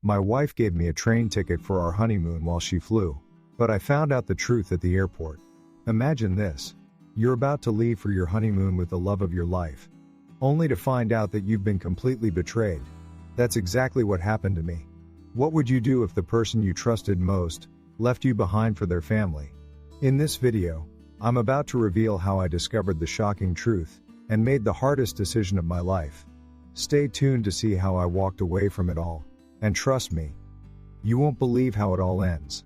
My wife gave me a train ticket for our honeymoon while she flew, but I found out the truth at the airport. Imagine this. You're about to leave for your honeymoon with the love of your life, only to find out that you've been completely betrayed. That's exactly what happened to me. What would you do if the person you trusted most left you behind for their family? In this video, I'm about to reveal how I discovered the shocking truth and made the hardest decision of my life. Stay tuned to see how I walked away from it all, and trust me, you won't believe how it all ends.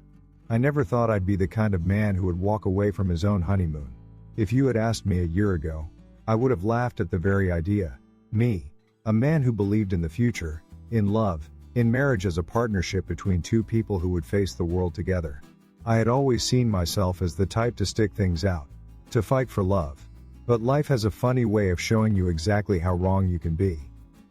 I never thought I'd be the kind of man who would walk away from his own honeymoon. If you had asked me a year ago, I would have laughed at the very idea. Me, a man who believed in the future, in love, in marriage as a partnership between two people who would face the world together. I had always seen myself as the type to stick things out, to fight for love. But life has a funny way of showing you exactly how wrong you can be.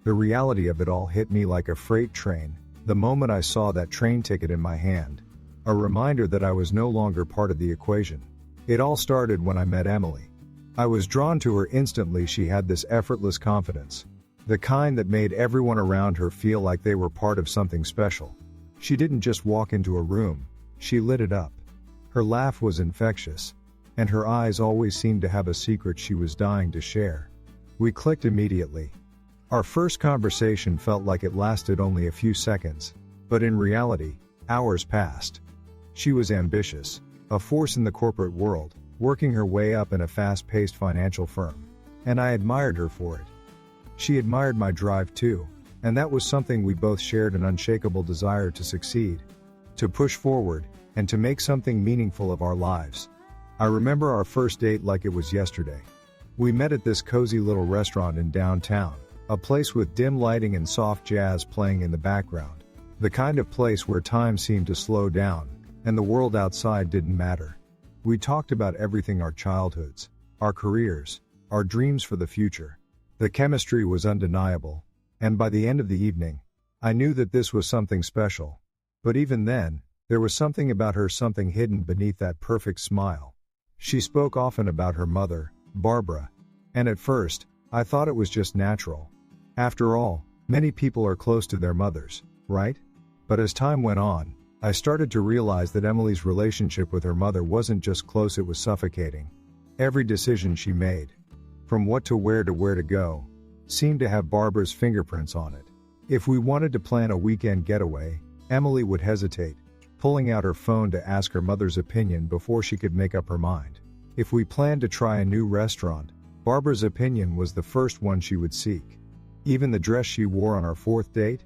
The reality of it all hit me like a freight train the moment I saw that train ticket in my hand. A reminder that I was no longer part of the equation. It all started when I met Emily. I was drawn to her instantly. She had this effortless confidence, the kind that made everyone around her feel like they were part of something special. She didn't just walk into a room, she lit it up. Her laugh was infectious, and her eyes always seemed to have a secret she was dying to share. We clicked immediately. Our first conversation felt like it lasted only a few seconds, but in reality, hours passed. She was ambitious, a force in the corporate world, working her way up in a fast-paced financial firm, and I admired her for it. She admired my drive too, and that was something we both shared, an unshakable desire to succeed, to push forward, and to make something meaningful of our lives. I remember our first date like it was yesterday. We met at this cozy little restaurant in downtown, a place with dim lighting and soft jazz playing in the background, the kind of place where time seemed to slow down, and the world outside didn't matter. We talked about everything: our childhoods, our careers, our dreams for the future. The chemistry was undeniable, and by the end of the evening, I knew that this was something special. But even then, there was something about her, something hidden beneath that perfect smile. She spoke often about her mother, Barbara, and at first, I thought it was just natural. After all, many people are close to their mothers, right? But as time went on, I started to realize that Emily's relationship with her mother wasn't just close, it was suffocating. Every decision she made, from what to where to go, seemed to have Barbara's fingerprints on it. If we wanted to plan a weekend getaway, Emily would hesitate, pulling out her phone to ask her mother's opinion before she could make up her mind. If we planned to try a new restaurant, Barbara's opinion was the first one she would seek. Even the dress she wore on our fourth date,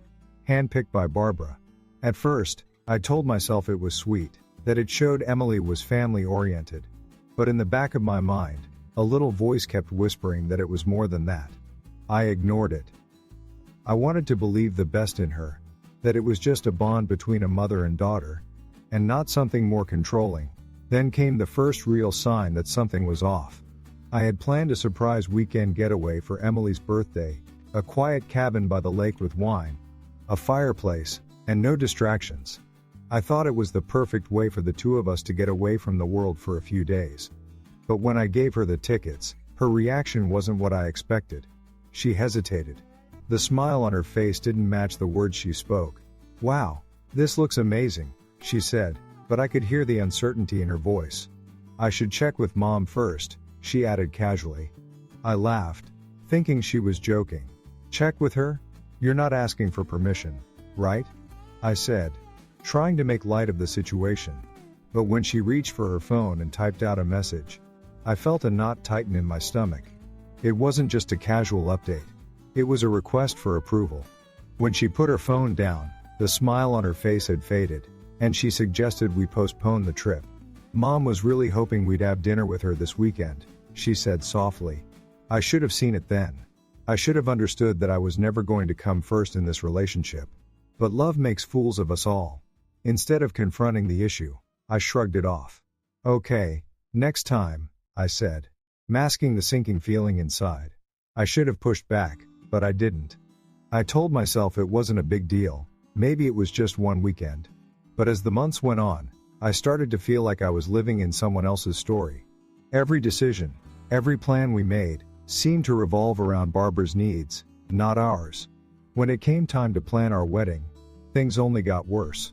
handpicked by Barbara. At first, I told myself it was sweet, that it showed Emily was family-oriented. But in the back of my mind, a little voice kept whispering that it was more than that. I ignored it. I wanted to believe the best in her, that it was just a bond between a mother and daughter, and not something more controlling. Then came the first real sign that something was off. I had planned a surprise weekend getaway for Emily's birthday, a quiet cabin by the lake with wine, a fireplace, and no distractions. I thought it was the perfect way for the two of us to get away from the world for a few days. But when I gave her the tickets, her reaction wasn't what I expected. She hesitated. The smile on her face didn't match the words she spoke. "Wow, this looks amazing," she said, but I could hear the uncertainty in her voice. "I should check with Mom first," she added casually. I laughed, thinking she was joking. "Check with her? You're not asking for permission, right?" I said, trying to make light of the situation. But when she reached for her phone and typed out a message, I felt a knot tighten in my stomach. It wasn't just a casual update. It was a request for approval. When she put her phone down, the smile on her face had faded, and she suggested we postpone the trip. "Mom was really hoping we'd have dinner with her this weekend," she said softly. I should have seen it then. I should have understood that I was never going to come first in this relationship. But love makes fools of us all. Instead of confronting the issue, I shrugged it off. "Okay, next time," I said, masking the sinking feeling inside. I should have pushed back, but I didn't. I told myself it wasn't a big deal, maybe it was just one weekend. But as the months went on, I started to feel like I was living in someone else's story. Every decision, every plan we made, seemed to revolve around Barbara's needs, not ours. When it came time to plan our wedding, things only got worse.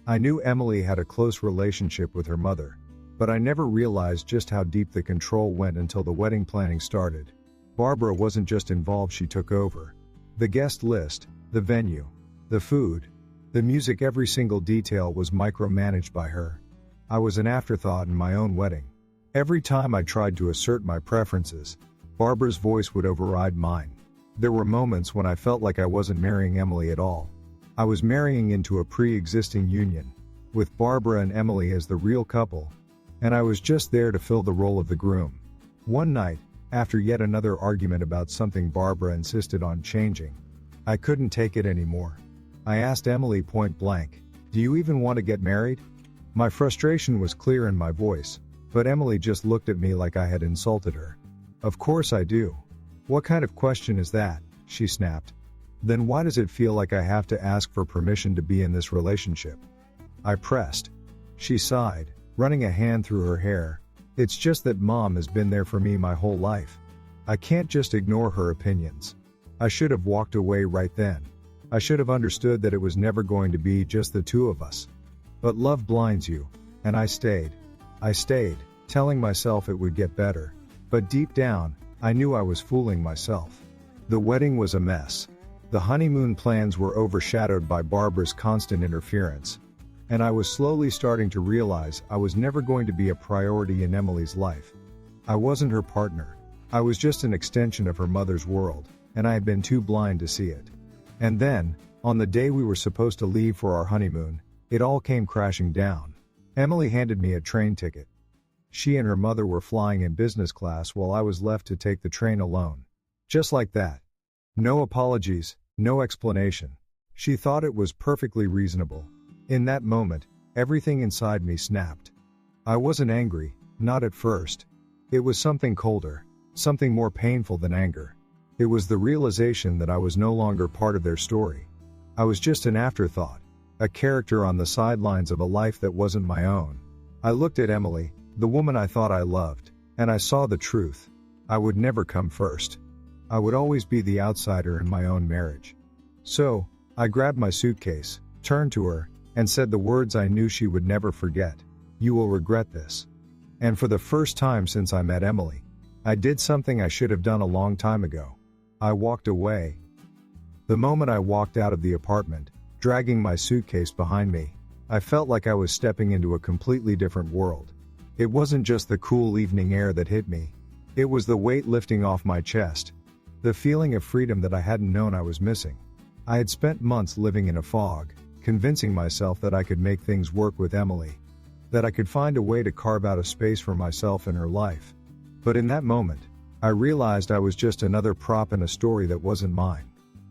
I knew Emily had a close relationship with her mother, but I never realized just how deep the control went until the wedding planning started. Barbara wasn't just involved, she took over. The guest list, the venue, the food, the music, every single detail was micromanaged by her. I was an afterthought in my own wedding. Every time I tried to assert my preferences, Barbara's voice would override mine. There were moments when I felt like I wasn't marrying Emily at all. I was marrying into a pre-existing union, with Barbara and Emily as the real couple, and I was just there to fill the role of the groom. One night, after yet another argument about something Barbara insisted on changing, I couldn't take it anymore. I asked Emily point blank, "Do you even want to get married?" My frustration was clear in my voice, but Emily just looked at me like I had insulted her. "Of course I do. What kind of question is that?" she snapped. "Then why does it feel like I have to ask for permission to be in this relationship?" I pressed. She sighed, running a hand through her hair. "It's just that Mom has been there for me my whole life. I can't just ignore her opinions." I should have walked away right then. I should have understood that it was never going to be just the two of us. But love blinds you, and I stayed. I stayed, telling myself it would get better. But deep down, I knew I was fooling myself. The wedding was a mess. The honeymoon plans were overshadowed by Barbara's constant interference, and I was slowly starting to realize I was never going to be a priority in Emily's life. I wasn't her partner. I was just an extension of her mother's world, and I had been too blind to see it. And then, on the day we were supposed to leave for our honeymoon, it all came crashing down. Emily handed me a train ticket. She and her mother were flying in business class while I was left to take the train alone. Just like that. No apologies, no explanation. She thought it was perfectly reasonable. In that moment, everything inside me snapped. I wasn't angry, not at first. It was something colder, something more painful than anger. It was the realization that I was no longer part of their story. I was just an afterthought, a character on the sidelines of a life that wasn't my own. I looked at Emily, the woman I thought I loved, and I saw the truth. I would never come first. I would always be the outsider in my own marriage. So, I grabbed my suitcase, turned to her, and said the words I knew she would never forget. "You will regret this." And for the first time since I met Emily, I did something I should have done a long time ago. I walked away. The moment I walked out of the apartment, dragging my suitcase behind me, I felt like I was stepping into a completely different world. It wasn't just the cool evening air that hit me. It was the weight lifting off my chest. The feeling of freedom that I hadn't known I was missing. I had spent months living in a fog, convincing myself that I could make things work with Emily, that I could find a way to carve out a space for myself in her life. But in that moment, I realized I was just another prop in a story that wasn't mine.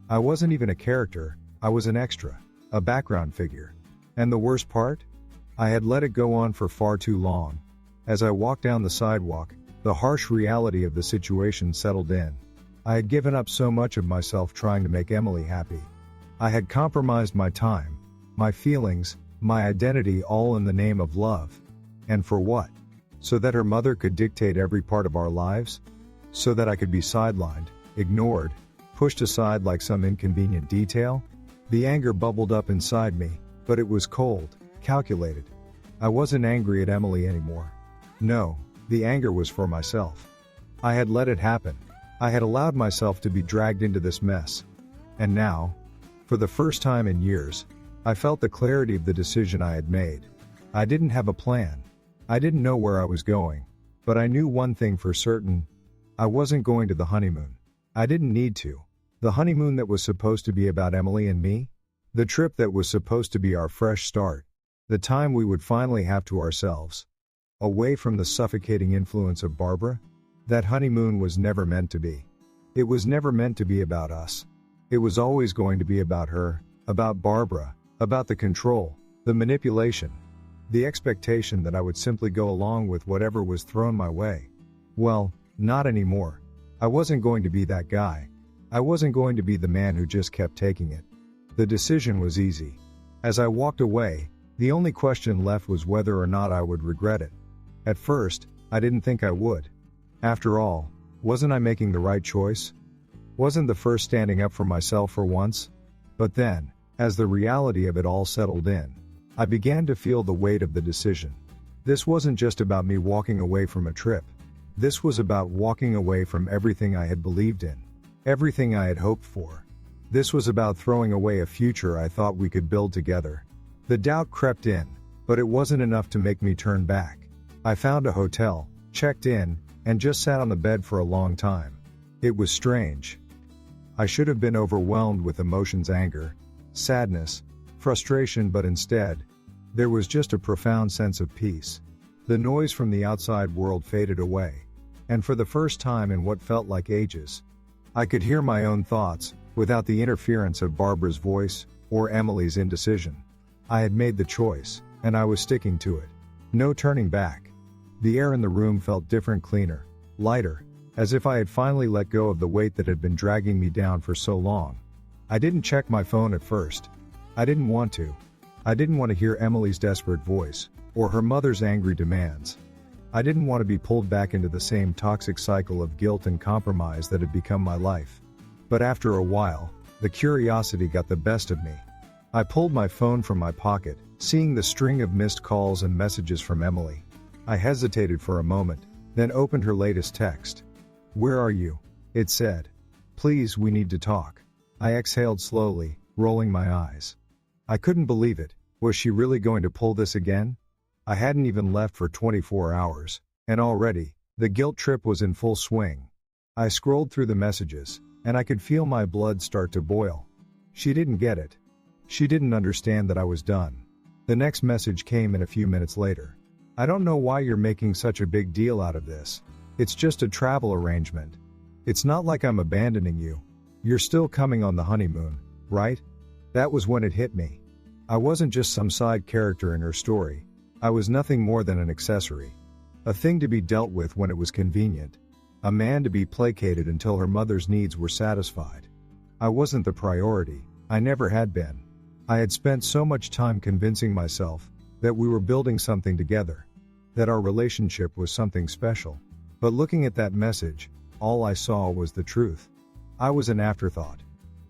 I wasn't even a character, I was an extra, a background figure. And the worst part? I had let it go on for far too long. As I walked down the sidewalk, the harsh reality of the situation settled in. I had given up so much of myself trying to make Emily happy. I had compromised my time, my feelings, my identity, all in the name of love. And for what? So that her mother could dictate every part of our lives? So that I could be sidelined, ignored, pushed aside like some inconvenient detail? The anger bubbled up inside me, but it was cold, calculated. I wasn't angry at Emily anymore. No, the anger was for myself. I had let it happen. I had allowed myself to be dragged into this mess. And now, for the first time in years, I felt the clarity of the decision I had made. I didn't have a plan. I didn't know where I was going. But I knew one thing for certain. I wasn't going to the honeymoon. I didn't need to. The honeymoon that was supposed to be about Emily and me? The trip that was supposed to be our fresh start. The time we would finally have to ourselves. Away from the suffocating influence of Barbara? That honeymoon was never meant to be. It was never meant to be about us. It was always going to be about her, about Barbara, about the control, the manipulation, the expectation that I would simply go along with whatever was thrown my way. Well, not anymore. I wasn't going to be that guy. I wasn't going to be the man who just kept taking it. The decision was easy. As I walked away, the only question left was whether or not I would regret it. At first, I didn't think I would. After all, wasn't I making the right choice? Wasn't the first standing up for myself for once? But then, As the reality of it all settled in, I began to feel the weight of the decision. This wasn't just about me walking away from a trip. This was about walking away from everything I had believed in, everything I had hoped for. This was about throwing away a future I thought we could build together. The doubt crept in, but it wasn't enough to make me turn back. I found a hotel, checked in, and just sat on the bed for a long time. It was strange. I should have been overwhelmed with emotions, anger, sadness, frustration, but instead, there was just a profound sense of peace. The noise from the outside world faded away, and for the first time in what felt like ages, I could hear my own thoughts, without the interference of Barbara's voice, or Emily's indecision. I had made the choice, and I was sticking to it. No turning back. The air in the room felt different, cleaner, lighter, as if I had finally let go of the weight that had been dragging me down for so long. I didn't check my phone at first. I didn't want to. I didn't want to hear Emily's desperate voice, or her mother's angry demands. I didn't want to be pulled back into the same toxic cycle of guilt and compromise that had become my life. But after a while, the curiosity got the best of me. I pulled my phone from my pocket, seeing the string of missed calls and messages from Emily. I hesitated for a moment, then opened her latest text. "Where are you?" it said. "Please, we need to talk." I exhaled slowly, rolling my eyes. I couldn't believe it. Was she really going to pull this again? I hadn't even left for 24 hours, and already, the guilt trip was in full swing. I scrolled through the messages, and I could feel my blood start to boil. She didn't get it. She didn't understand that I was done. The next message came in a few minutes later. "I don't know why you're making such a big deal out of this. It's just a travel arrangement. It's not like I'm abandoning you. You're still coming on the honeymoon, right?" That was when it hit me. I wasn't just some side character in her story. I was nothing more than an accessory. A thing to be dealt with when it was convenient. A man to be placated until her mother's needs were satisfied. I wasn't the priority. I never had been. I had spent so much time convincing myself that we were building something together, that our relationship was something special. But looking at that message, all I saw was the truth. I was an afterthought.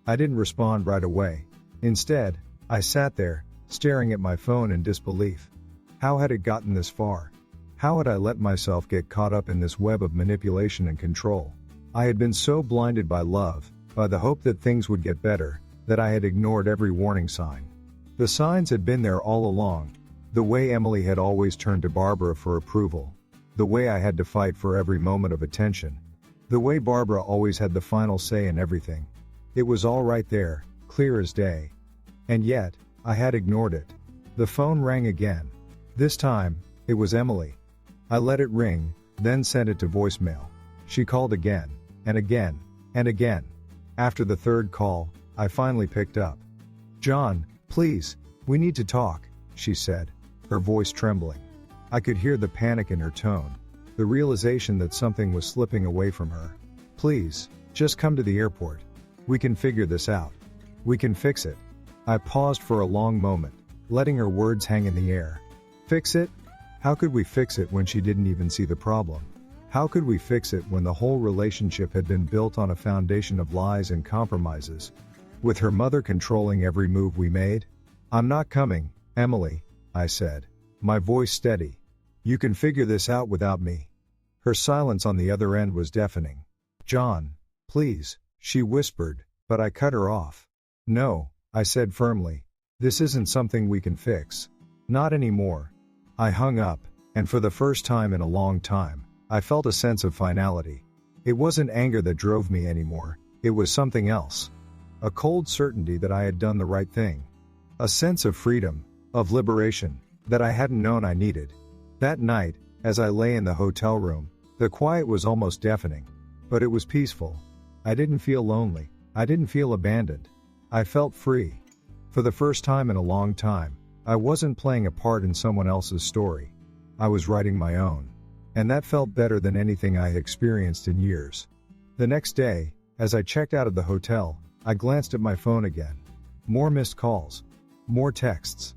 I didn't respond right away. Instead, I sat there, staring at my phone in disbelief. How had it gotten this far? How had I let myself get caught up in this web of manipulation and control? I had been so blinded by love, by the hope that things would get better, that I had ignored every warning sign. The signs had been there all along. The way Emily had always turned to Barbara for approval. The way I had to fight for every moment of attention. The way Barbara always had the final say in everything. It was all right there, clear as day. And yet, I had ignored it. The phone rang again. This time, it was Emily. I let it ring, then sent it to voicemail. She called again, and again, and again. After the third call, I finally picked up. "John, please, we need to talk," she said, her voice trembling. I could hear the panic in her tone, the realization that something was slipping away from her. "Please, just come to the airport. We can figure this out. We can fix it." I paused for a long moment, letting her words hang in the air. Fix it? How could we fix it when she didn't even see the problem? How could we fix it when the whole relationship had been built on a foundation of lies and compromises? With her mother controlling every move we made? "I'm not coming, Emily," I said, my voice steady. "You can figure this out without me." Her silence on the other end was deafening. "John, please," she whispered, but I cut her off. "No," I said firmly. "This isn't something we can fix. Not anymore." I hung up, and for the first time in a long time, I felt a sense of finality. It wasn't anger that drove me anymore, it was something else. A cold certainty that I had done the right thing. A sense of freedom, of liberation, that I hadn't known I needed. That night, as I lay in the hotel room, the quiet was almost deafening. But it was peaceful. I didn't feel lonely. I didn't feel abandoned. I felt free. For the first time in a long time, I wasn't playing a part in someone else's story. I was writing my own. And that felt better than anything I had experienced in years. The next day, as I checked out of the hotel, I glanced at my phone again. More missed calls. More texts.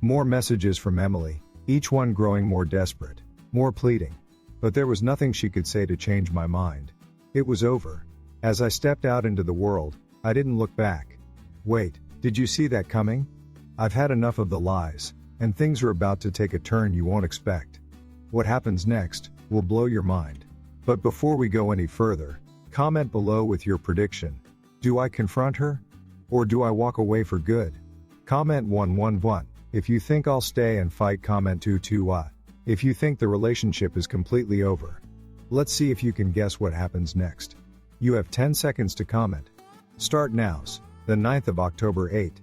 More messages from Emily, each one growing more desperate, more pleading. But there was nothing she could say to change my mind. It was over. As I stepped out into the world, I didn't look back. Wait, Did you see that coming? I've had enough of the lies, and things are about to take a turn you won't expect. What happens next will blow your mind. But before we go any further, comment below with your prediction. Do I confront her? Or do I walk away for good? Comment 111. If you think I'll stay and fight, comment 22. If you think the relationship is completely over. Let's see if you can guess what happens next. You have 10 seconds to comment. Start nows. The 9th of October. 8,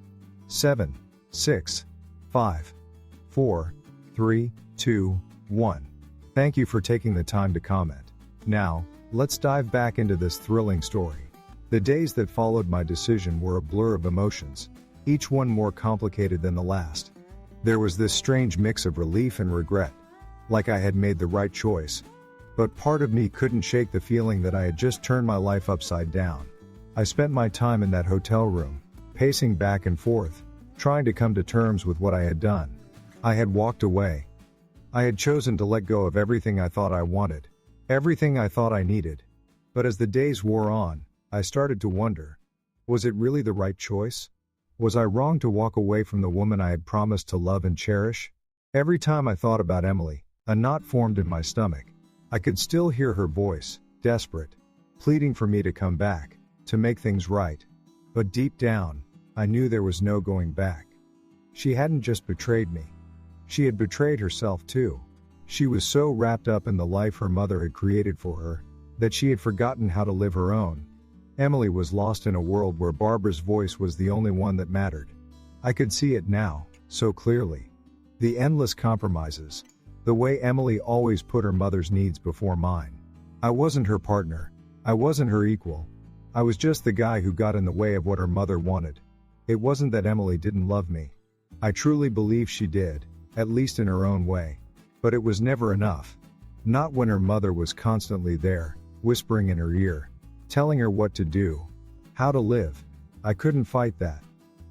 7, 6, 5, 4, 3, 2, 1. Thank you for taking the time to comment. Now, let's dive back into this thrilling story. The days that followed my decision were a blur of emotions, each one more complicated than the last. There was this strange mix of relief and regret, like I had made the right choice. But part of me couldn't shake the feeling that I had just turned my life upside down. I spent my time in that hotel room, pacing back and forth, trying to come to terms with what I had done. I had walked away. I had chosen to let go of everything I thought I wanted, everything I thought I needed. But as the days wore on, I started to wonder, was it really the right choice? Was I wrong to walk away from the woman I had promised to love and cherish? Every time I thought about Emily, a knot formed in my stomach. I could still hear her voice, desperate, pleading for me to come back, to make things right. But deep down, I knew there was no going back. She hadn't just betrayed me. She had betrayed herself too. She was so wrapped up in the life her mother had created for her, that she had forgotten how to live her own. Emily was lost in a world where Barbara's voice was the only one that mattered. I could see it now, so clearly. The endless compromises. The way Emily always put her mother's needs before mine. I wasn't her partner. I wasn't her equal. I was just the guy who got in the way of what her mother wanted. It wasn't that Emily didn't love me. I truly believe she did, at least in her own way. But it was never enough. Not when her mother was constantly there, whispering in her ear, telling her what to do, how to live. I couldn't fight that.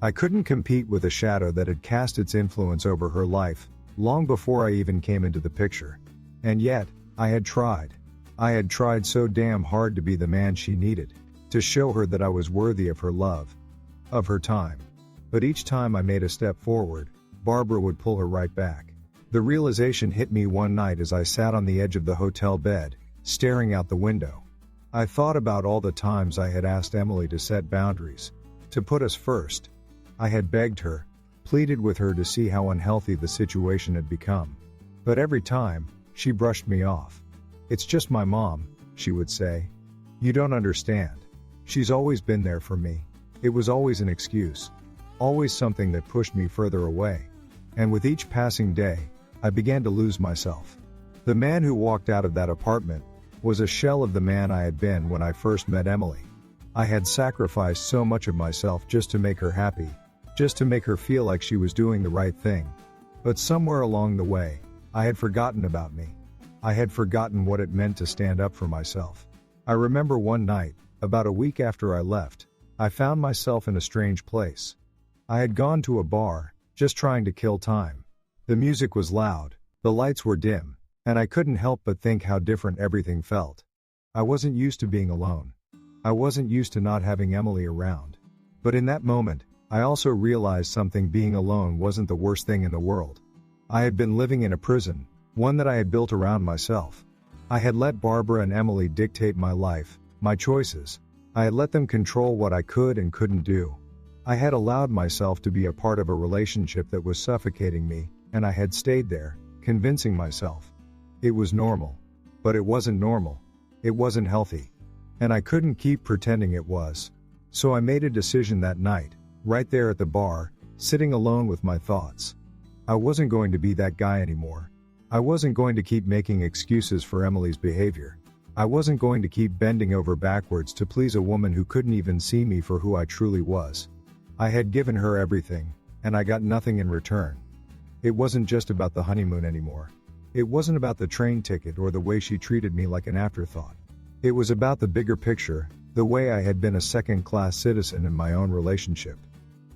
I couldn't compete with a shadow that had cast its influence over her life, long before I even came into the picture. And yet, I had tried. I had tried so damn hard to be the man she needed, to show her that I was worthy of her love, of her time. But each time I made a step forward, Barbara would pull her right back. The realization hit me one night as I sat on the edge of the hotel bed, staring out the window. I thought about all the times I had asked Emily to set boundaries, to put us first. I had begged her, pleaded with her to see how unhealthy the situation had become. But every time, she brushed me off. "It's just my mom," she would say. "You don't understand. She's always been there for me." It was always an excuse. Always something that pushed me further away. And with each passing day, I began to lose myself. The man who walked out of that apartment was a shell of the man I had been when I first met Emily. I had sacrificed so much of myself just to make her happy, just to make her feel like she was doing the right thing. But somewhere along the way, I had forgotten about me. I had forgotten what it meant to stand up for myself. I remember one night, about a week after I left, I found myself in a strange place. I had gone to a bar, just trying to kill time. The music was loud, the lights were dim, and I couldn't help but think how different everything felt. I wasn't used to being alone. I wasn't used to not having Emily around. But in that moment, I also realized something: being alone wasn't the worst thing in the world. I had been living in a prison, one that I had built around myself. I had let Barbara and Emily dictate my life, my choices. I had let them control what I could and couldn't do. I had allowed myself to be a part of a relationship that was suffocating me, and I had stayed there, convincing myself it was normal. But it wasn't normal. It wasn't healthy. And I couldn't keep pretending it was. So I made a decision that night, right there at the bar, sitting alone with my thoughts. I wasn't going to be that guy anymore. I wasn't going to keep making excuses for Emily's behavior. I wasn't going to keep bending over backwards to please a woman who couldn't even see me for who I truly was. I had given her everything, and I got nothing in return. It wasn't just about the honeymoon anymore. It wasn't about the train ticket or the way she treated me like an afterthought. It was about the bigger picture, the way I had been a second-class citizen in my own relationship.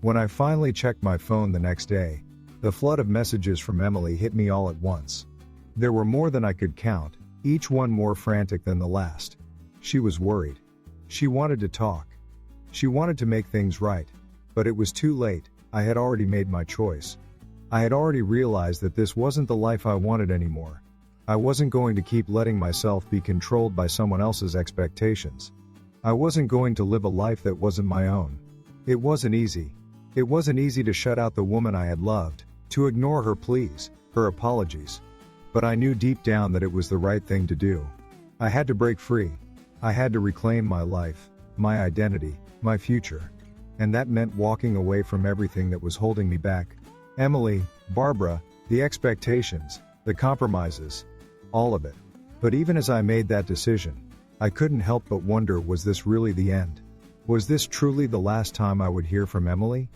When I finally checked my phone the next day, the flood of messages from Emily hit me all at once. There were more than I could count, each one more frantic than the last. She was worried. She wanted to talk. She wanted to make things right. But it was too late. I had already made my choice. I had already realized that this wasn't the life I wanted anymore. I wasn't going to keep letting myself be controlled by someone else's expectations. I wasn't going to live a life that wasn't my own. It wasn't easy. It wasn't easy to shut out the woman I had loved, to ignore her pleas, her apologies. But I knew deep down that it was the right thing to do. I had to break free. I had to reclaim my life, my identity, my future. And that meant walking away from everything that was holding me back. Emily, Barbara, the expectations, the compromises. All of it. But even as I made that decision, I couldn't help but wonder, was this really the end? Was this truly the last time I would hear from Emily?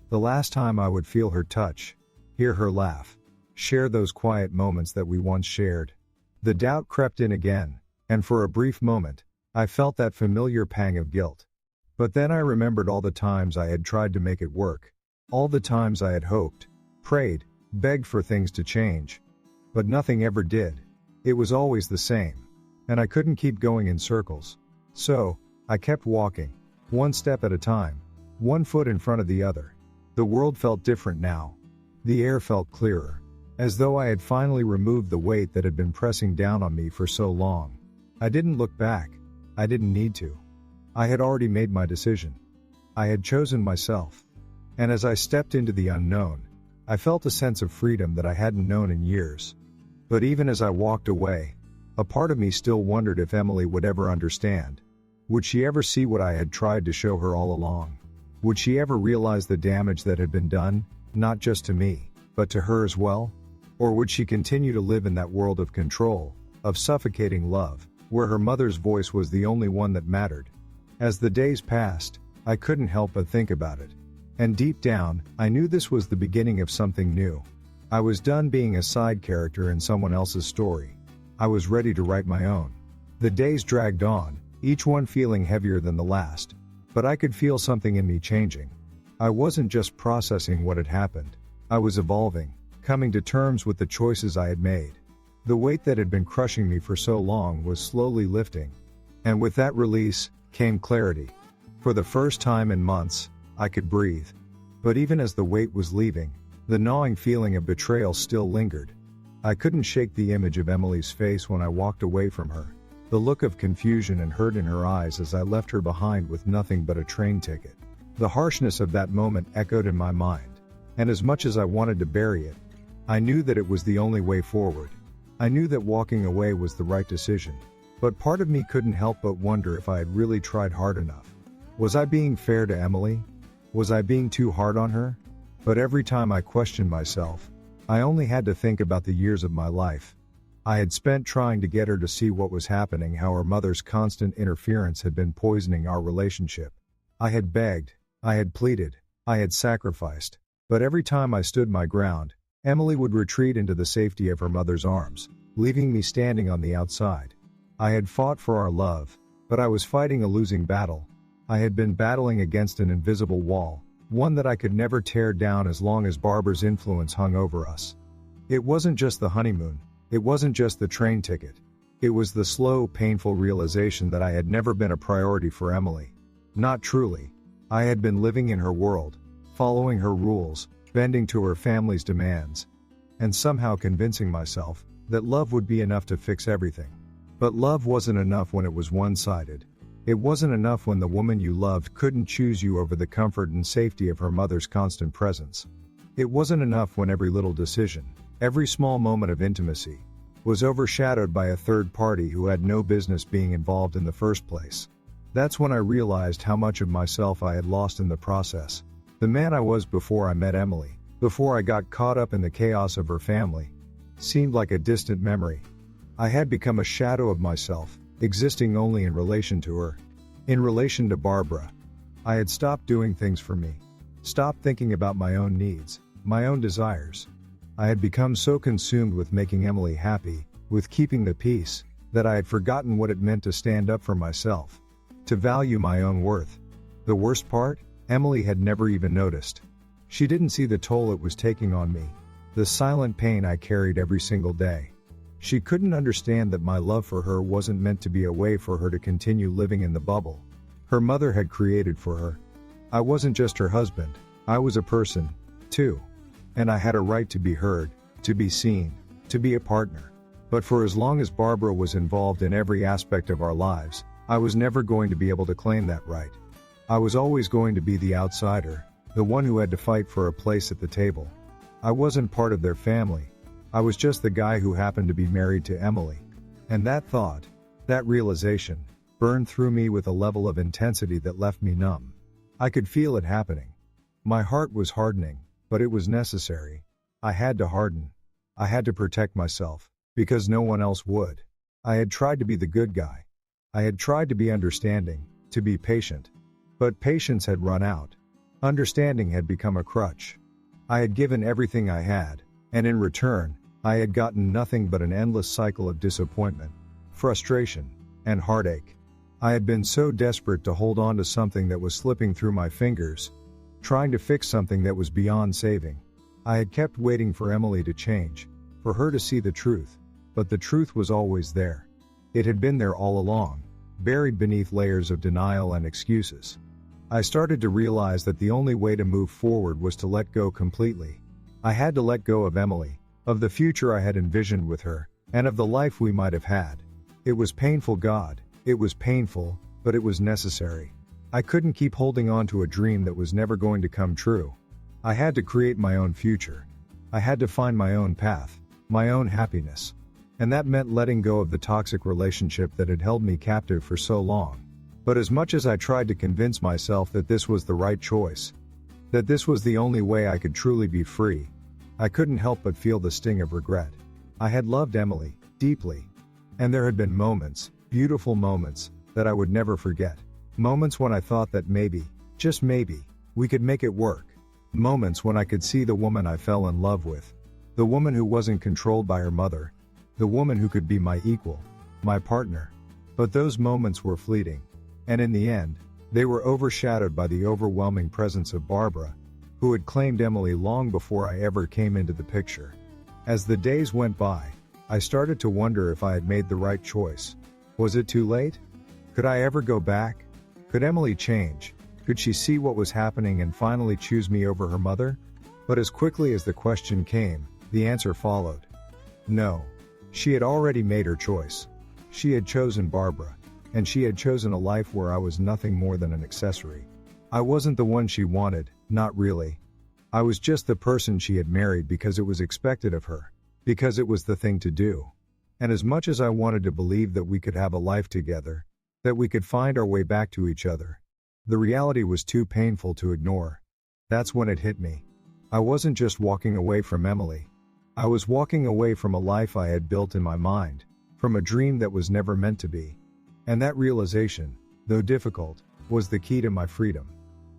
The last time I would feel her touch, hear her laugh, share those quiet moments that we once shared? The doubt crept in again, and for a brief moment, I felt that familiar pang of guilt. But then I remembered all the times I had tried to make it work. All the times I had hoped, prayed, begged for things to change. But nothing ever did. It was always the same. And I couldn't keep going in circles. So, I kept walking, one step at a time, one foot in front of the other. The world felt different now. The air felt clearer, as though I had finally removed the weight that had been pressing down on me for so long. I didn't look back. I didn't need to. I had already made my decision. I had chosen myself. And as I stepped into the unknown, I felt a sense of freedom that I hadn't known in years. But even as I walked away, a part of me still wondered if Emily would ever understand. Would she ever see what I had tried to show her all along? Would she ever realize the damage that had been done, not just to me, but to her as well? Or would she continue to live in that world of control, of suffocating love, where her mother's voice was the only one that mattered? As the days passed, I couldn't help but think about it. And deep down, I knew this was the beginning of something new. I was done being a side character in someone else's story. I was ready to write my own. The days dragged on, each one feeling heavier than the last. But I could feel something in me changing. I wasn't just processing what had happened. I was evolving, coming to terms with the choices I had made. The weight that had been crushing me for so long was slowly lifting. And with that release, came clarity. For the first time in months, I could breathe. But even as the weight was leaving, the gnawing feeling of betrayal still lingered. I couldn't shake the image of Emily's face when I walked away from her. The look of confusion and hurt in her eyes as I left her behind with nothing but a train ticket. The harshness of that moment echoed in my mind. And as much as I wanted to bury it, I knew that it was the only way forward. I knew that walking away was the right decision. But part of me couldn't help but wonder if I had really tried hard enough. Was I being fair to Emily? Was I being too hard on her? But every time I questioned myself, I only had to think about the years of my life I had spent trying to get her to see what was happening, how her mother's constant interference had been poisoning our relationship. I had begged, I had pleaded, I had sacrificed, but every time I stood my ground, Emily would retreat into the safety of her mother's arms, leaving me standing on the outside. I had fought for our love, but I was fighting a losing battle. I had been battling against an invisible wall, one that I could never tear down as long as Barbara's influence hung over us. It wasn't just the honeymoon. It wasn't just the train ticket. It was the slow, painful realization that I had never been a priority for Emily. Not truly. I had been living in her world, following her rules, bending to her family's demands, and somehow convincing myself that love would be enough to fix everything. But love wasn't enough when it was one-sided. It wasn't enough when the woman you loved couldn't choose you over the comfort and safety of her mother's constant presence. It wasn't enough when every little decision, every small moment of intimacy, was overshadowed by a third party who had no business being involved in the first place. That's when I realized how much of myself I had lost in the process. The man I was before I met Emily, before I got caught up in the chaos of her family, seemed like a distant memory. I had become a shadow of myself, existing only in relation to her. In relation to Barbara. I had stopped doing things for me. Stopped thinking about my own needs, my own desires. I had become so consumed with making Emily happy, with keeping the peace, that I had forgotten what it meant to stand up for myself, to value my own worth. The worst part? Emily had never even noticed. She didn't see the toll it was taking on me, the silent pain I carried every single day. She couldn't understand that my love for her wasn't meant to be a way for her to continue living in the bubble her mother had created for her. I wasn't just her husband, I was a person, too. And I had a right to be heard, to be seen, to be a partner. But for as long as Barbara was involved in every aspect of our lives, I was never going to be able to claim that right. I was always going to be the outsider, the one who had to fight for a place at the table. I wasn't part of their family. I was just the guy who happened to be married to Emily. And that thought, that realization, burned through me with a level of intensity that left me numb. I could feel it happening. My heart was hardening, but it was necessary. I had to harden. I had to protect myself, because no one else would. I had tried to be the good guy. I had tried to be understanding, to be patient. But patience had run out. Understanding had become a crutch. I had given everything I had, and in return, I had gotten nothing but an endless cycle of disappointment, frustration, and heartache. I had been so desperate to hold on to something that was slipping through my fingers, trying to fix something that was beyond saving. I had kept waiting for Emily to change, for her to see the truth, but the truth was always there. It had been there all along, buried beneath layers of denial and excuses. I started to realize that the only way to move forward was to let go completely. I had to let go of Emily, of the future I had envisioned with her, and of the life we might have had. It was painful, God. It was painful, but it was necessary. I couldn't keep holding on to a dream that was never going to come true. I had to create my own future. I had to find my own path, my own happiness. And that meant letting go of the toxic relationship that had held me captive for so long. But as much as I tried to convince myself that this was the right choice, that this was the only way I could truly be free, I couldn't help but feel the sting of regret. I had loved Emily, deeply. And there had been moments, beautiful moments, that I would never forget. Moments when I thought that maybe, just maybe, we could make it work. Moments when I could see the woman I fell in love with. The woman who wasn't controlled by her mother. The woman who could be my equal, my partner. But those moments were fleeting. And in the end, they were overshadowed by the overwhelming presence of Barbara, who had claimed Emily long before I ever came into the picture. As the days went by, I started to wonder if I had made the right choice. Was it too late? Could I ever go back? Could Emily change? Could she see what was happening and finally choose me over her mother? But as quickly as the question came, the answer followed. No. She had already made her choice. She had chosen Barbara, and she had chosen a life where I was nothing more than an accessory. I wasn't the one she wanted, not really. I was just the person she had married because it was expected of her, because it was the thing to do. And as much as I wanted to believe that we could have a life together, that we could find our way back to each other, the reality was too painful to ignore. That's when it hit me. I wasn't just walking away from Emily. I was walking away from a life I had built in my mind, from a dream that was never meant to be. And that realization, though difficult, was the key to my freedom.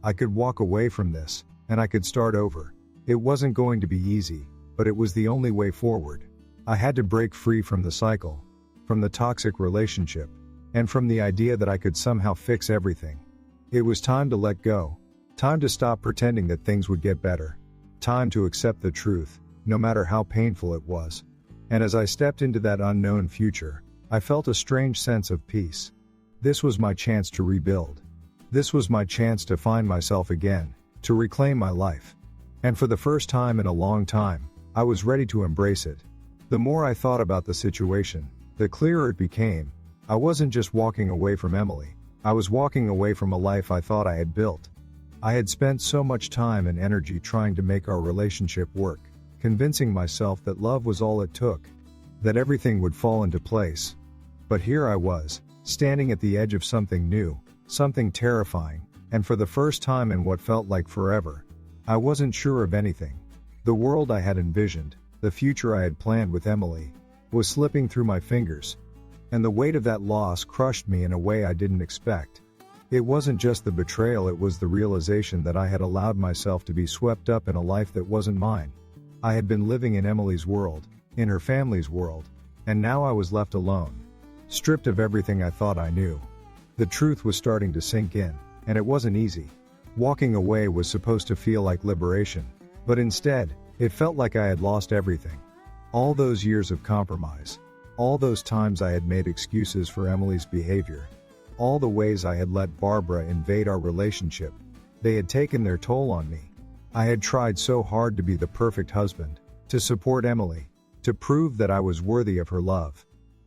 I could walk away from this, and I could start over. It wasn't going to be easy, but it was the only way forward. I had to break free from the cycle, from the toxic relationship, and from the idea that I could somehow fix everything. It was time to let go, time to stop pretending that things would get better, time to accept the truth, no matter how painful it was. And as I stepped into that unknown future, I felt a strange sense of peace. This was my chance to rebuild. This was my chance to find myself again, to reclaim my life. And for the first time in a long time, I was ready to embrace it. The more I thought about the situation, the clearer it became. I wasn't just walking away from Emily. I was walking away from a life I thought I had built. I had spent so much time and energy trying to make our relationship work, convincing myself that love was all it took, that everything would fall into place. But here I was, standing at the edge of something new, something terrifying, and for the first time in what felt like forever, I wasn't sure of anything. The world I had envisioned, the future I had planned with Emily, was slipping through my fingers, and the weight of that loss crushed me in a way I didn't expect. It wasn't just the betrayal, it was the realization that I had allowed myself to be swept up in a life that wasn't mine. I had been living in Emily's world, in her family's world, and now I was left alone, stripped of everything I thought I knew. The truth was starting to sink in, and it wasn't easy. Walking away was supposed to feel like liberation, but instead, it felt like I had lost everything. All those years of compromise, all those times I had made excuses for Emily's behavior, all the ways I had let Barbara invade our relationship, They had taken their toll on me. I had tried so hard to be the perfect husband, to support Emily, to prove that I was worthy of her love.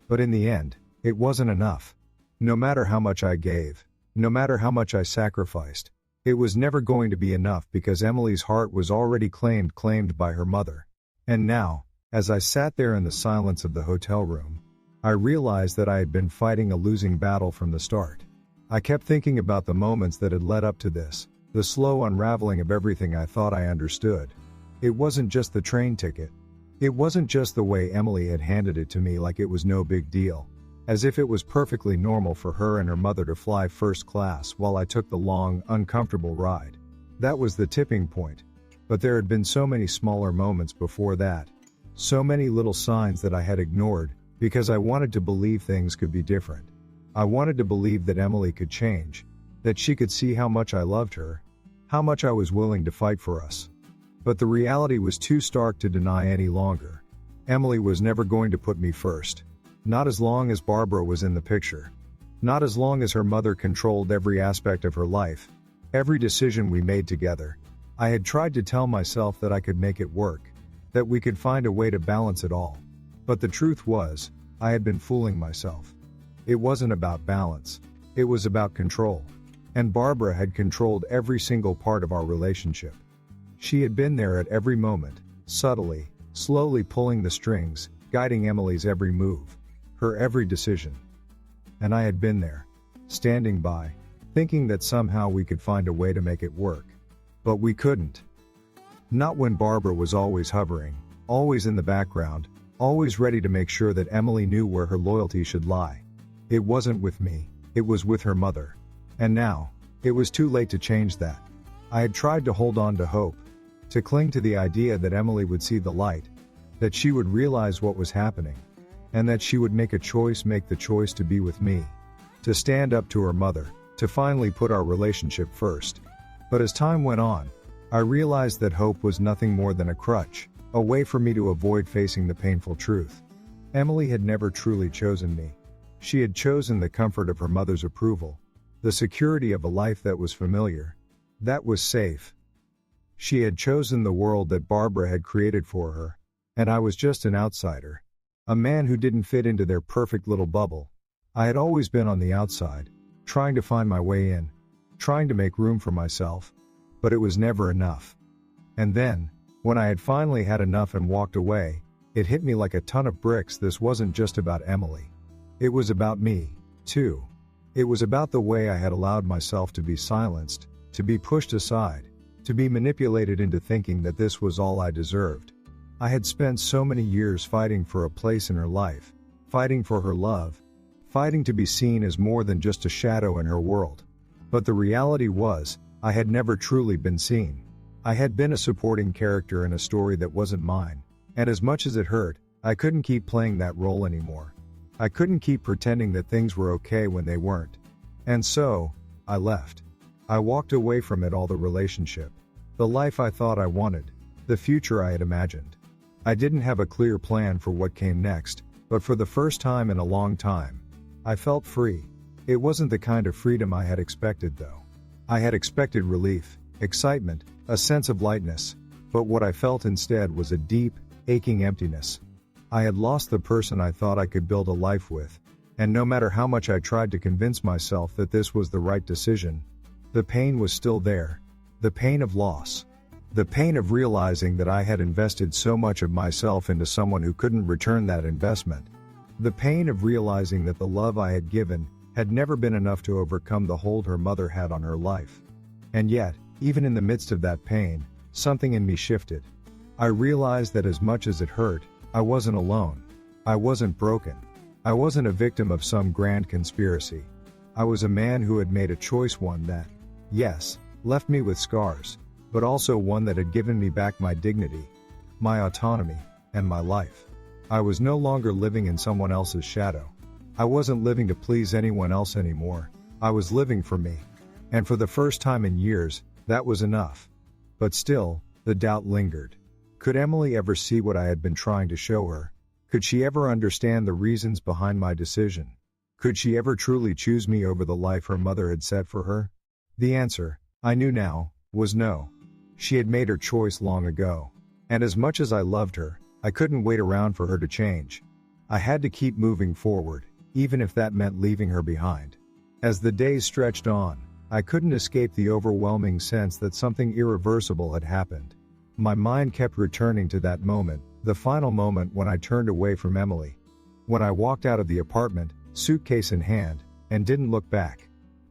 But in the end, it wasn't enough. No matter how much I gave, no matter how much I sacrificed, it was never going to be enough because Emily's heart was already claimed by her mother. And now, as I sat there in the silence of the hotel room, I realized that I had been fighting a losing battle from the start. I kept thinking about the moments that had led up to this, the slow unraveling of everything I thought I understood. It wasn't just the train ticket. It wasn't just the way Emily had handed it to me like it was no big deal, as if it was perfectly normal for her and her mother to fly first class while I took the long, uncomfortable ride. That was the tipping point. But there had been so many smaller moments before that, so many little signs that I had ignored, because I wanted to believe things could be different. I wanted to believe that Emily could change, that she could see how much I loved her, how much I was willing to fight for us. But the reality was too stark to deny any longer. Emily was never going to put me first. Not as long as Barbara was in the picture. Not as long as her mother controlled every aspect of her life, every decision we made together. I had tried to tell myself that I could make it work, that we could find a way to balance it all. But the truth was, I had been fooling myself. It wasn't about balance. It was about control. And Barbara had controlled every single part of our relationship. She had been there at every moment, subtly, slowly pulling the strings, guiding Emily's every move, her every decision. And I had been there, standing by, thinking that somehow we could find a way to make it work. But we couldn't. Not when Barbara was always hovering, always in the background, always ready to make sure that Emily knew where her loyalty should lie. It wasn't with me, it was with her mother. And now, it was too late to change that. I had tried to hold on to hope, to cling to the idea that Emily would see the light, that she would realize what was happening, and that she would make the choice to be with me, to stand up to her mother, to finally put our relationship first. But as time went on, I realized that hope was nothing more than a crutch, a way for me to avoid facing the painful truth. Emily had never truly chosen me. She had chosen the comfort of her mother's approval, the security of a life that was familiar, that was safe. She had chosen the world that Barbara had created for her, and I was just an outsider, a man who didn't fit into their perfect little bubble. I had always been on the outside, trying to find my way in, trying to make room for myself, but it was never enough. And then, when I had finally had enough and walked away, it hit me like a ton of bricks. This wasn't just about Emily. It was about me, too. It was about the way I had allowed myself to be silenced, to be pushed aside, to be manipulated into thinking that this was all I deserved. I had spent so many years fighting for a place in her life, fighting for her love, fighting to be seen as more than just a shadow in her world. But the reality was, I had never truly been seen. I had been a supporting character in a story that wasn't mine, and as much as it hurt, I couldn't keep playing that role anymore. I couldn't keep pretending that things were okay when they weren't. And so, I left. I walked away from it all, the relationship, the life I thought I wanted, the future I had imagined. I didn't have a clear plan for what came next, but for the first time in a long time, I felt free. It wasn't the kind of freedom I had expected, though. I had expected relief, excitement, a sense of lightness, but what I felt instead was a deep, aching emptiness. I had lost the person I thought I could build a life with, and no matter how much I tried to convince myself that this was the right decision, the pain was still there, the pain of loss, the pain of realizing that I had invested so much of myself into someone who couldn't return that investment, the pain of realizing that the love I had given had never been enough to overcome the hold her mother had on her life. And yet, even in the midst of that pain, something in me shifted. I realized that as much as it hurt, I wasn't alone. I wasn't broken. I wasn't a victim of some grand conspiracy. I was a man who had made a choice, one that, yes, left me with scars, but also one that had given me back my dignity, my autonomy, and my life. I was no longer living in someone else's shadow. I wasn't living to please anyone else anymore. I was living for me. And for the first time in years, that was enough. But still, the doubt lingered. Could Emily ever see what I had been trying to show her? Could she ever understand the reasons behind my decision? Could she ever truly choose me over the life her mother had set for her? The answer, I knew now, was no. She had made her choice long ago. And as much as I loved her, I couldn't wait around for her to change. I had to keep moving forward, even if that meant leaving her behind. As the days stretched on, I couldn't escape the overwhelming sense that something irreversible had happened. My mind kept returning to that moment, the final moment when I turned away from Emily. When I walked out of the apartment, suitcase in hand, and didn't look back.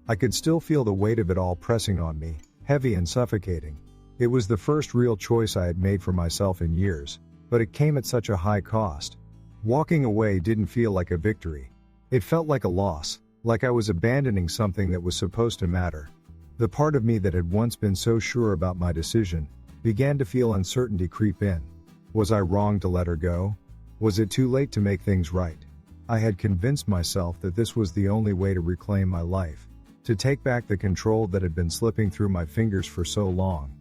I could still feel the weight of it all pressing on me, heavy and suffocating. It was the first real choice I had made for myself in years, but it came at such a high cost. Walking away didn't feel like a victory. It felt like a loss, like I was abandoning something that was supposed to matter. The part of me that had once been so sure about my decision began to feel uncertainty creep in. Was I wrong to let her go? Was it too late to make things right? I had convinced myself that this was the only way to reclaim my life, to take back the control that had been slipping through my fingers for so long.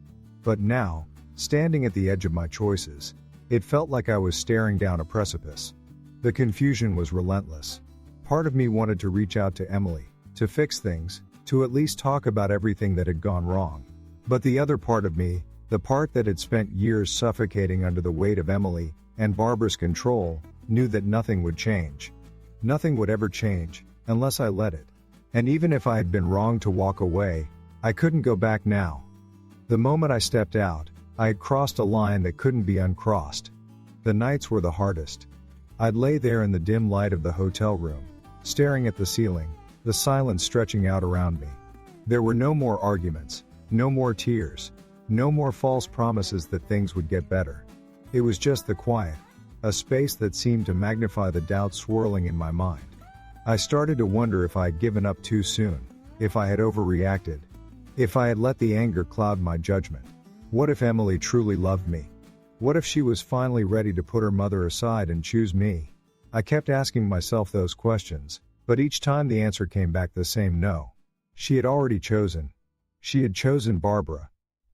But now, standing at the edge of my choices, it felt like I was staring down a precipice. The confusion was relentless. Part of me wanted to reach out to Emily, to fix things, to at least talk about everything that had gone wrong. But the other part of me, the part that had spent years suffocating under the weight of Emily and Barbara's control, knew that nothing would change. Nothing would ever change, unless I let it. And even if I had been wrong to walk away, I couldn't go back now. The moment I stepped out, I had crossed a line that couldn't be uncrossed. The nights were the hardest. I'd lay there in the dim light of the hotel room, staring at the ceiling, the silence stretching out around me. There were no more arguments, no more tears, no more false promises that things would get better. It was just the quiet, a space that seemed to magnify the doubts swirling in my mind. I started to wonder if I had given up too soon, if I had overreacted, if I had let the anger cloud my judgment. What if Emily truly loved me? What if she was finally ready to put her mother aside and choose me? I kept asking myself those questions, but each time the answer came back the same: no. She had already chosen. She had chosen Barbara.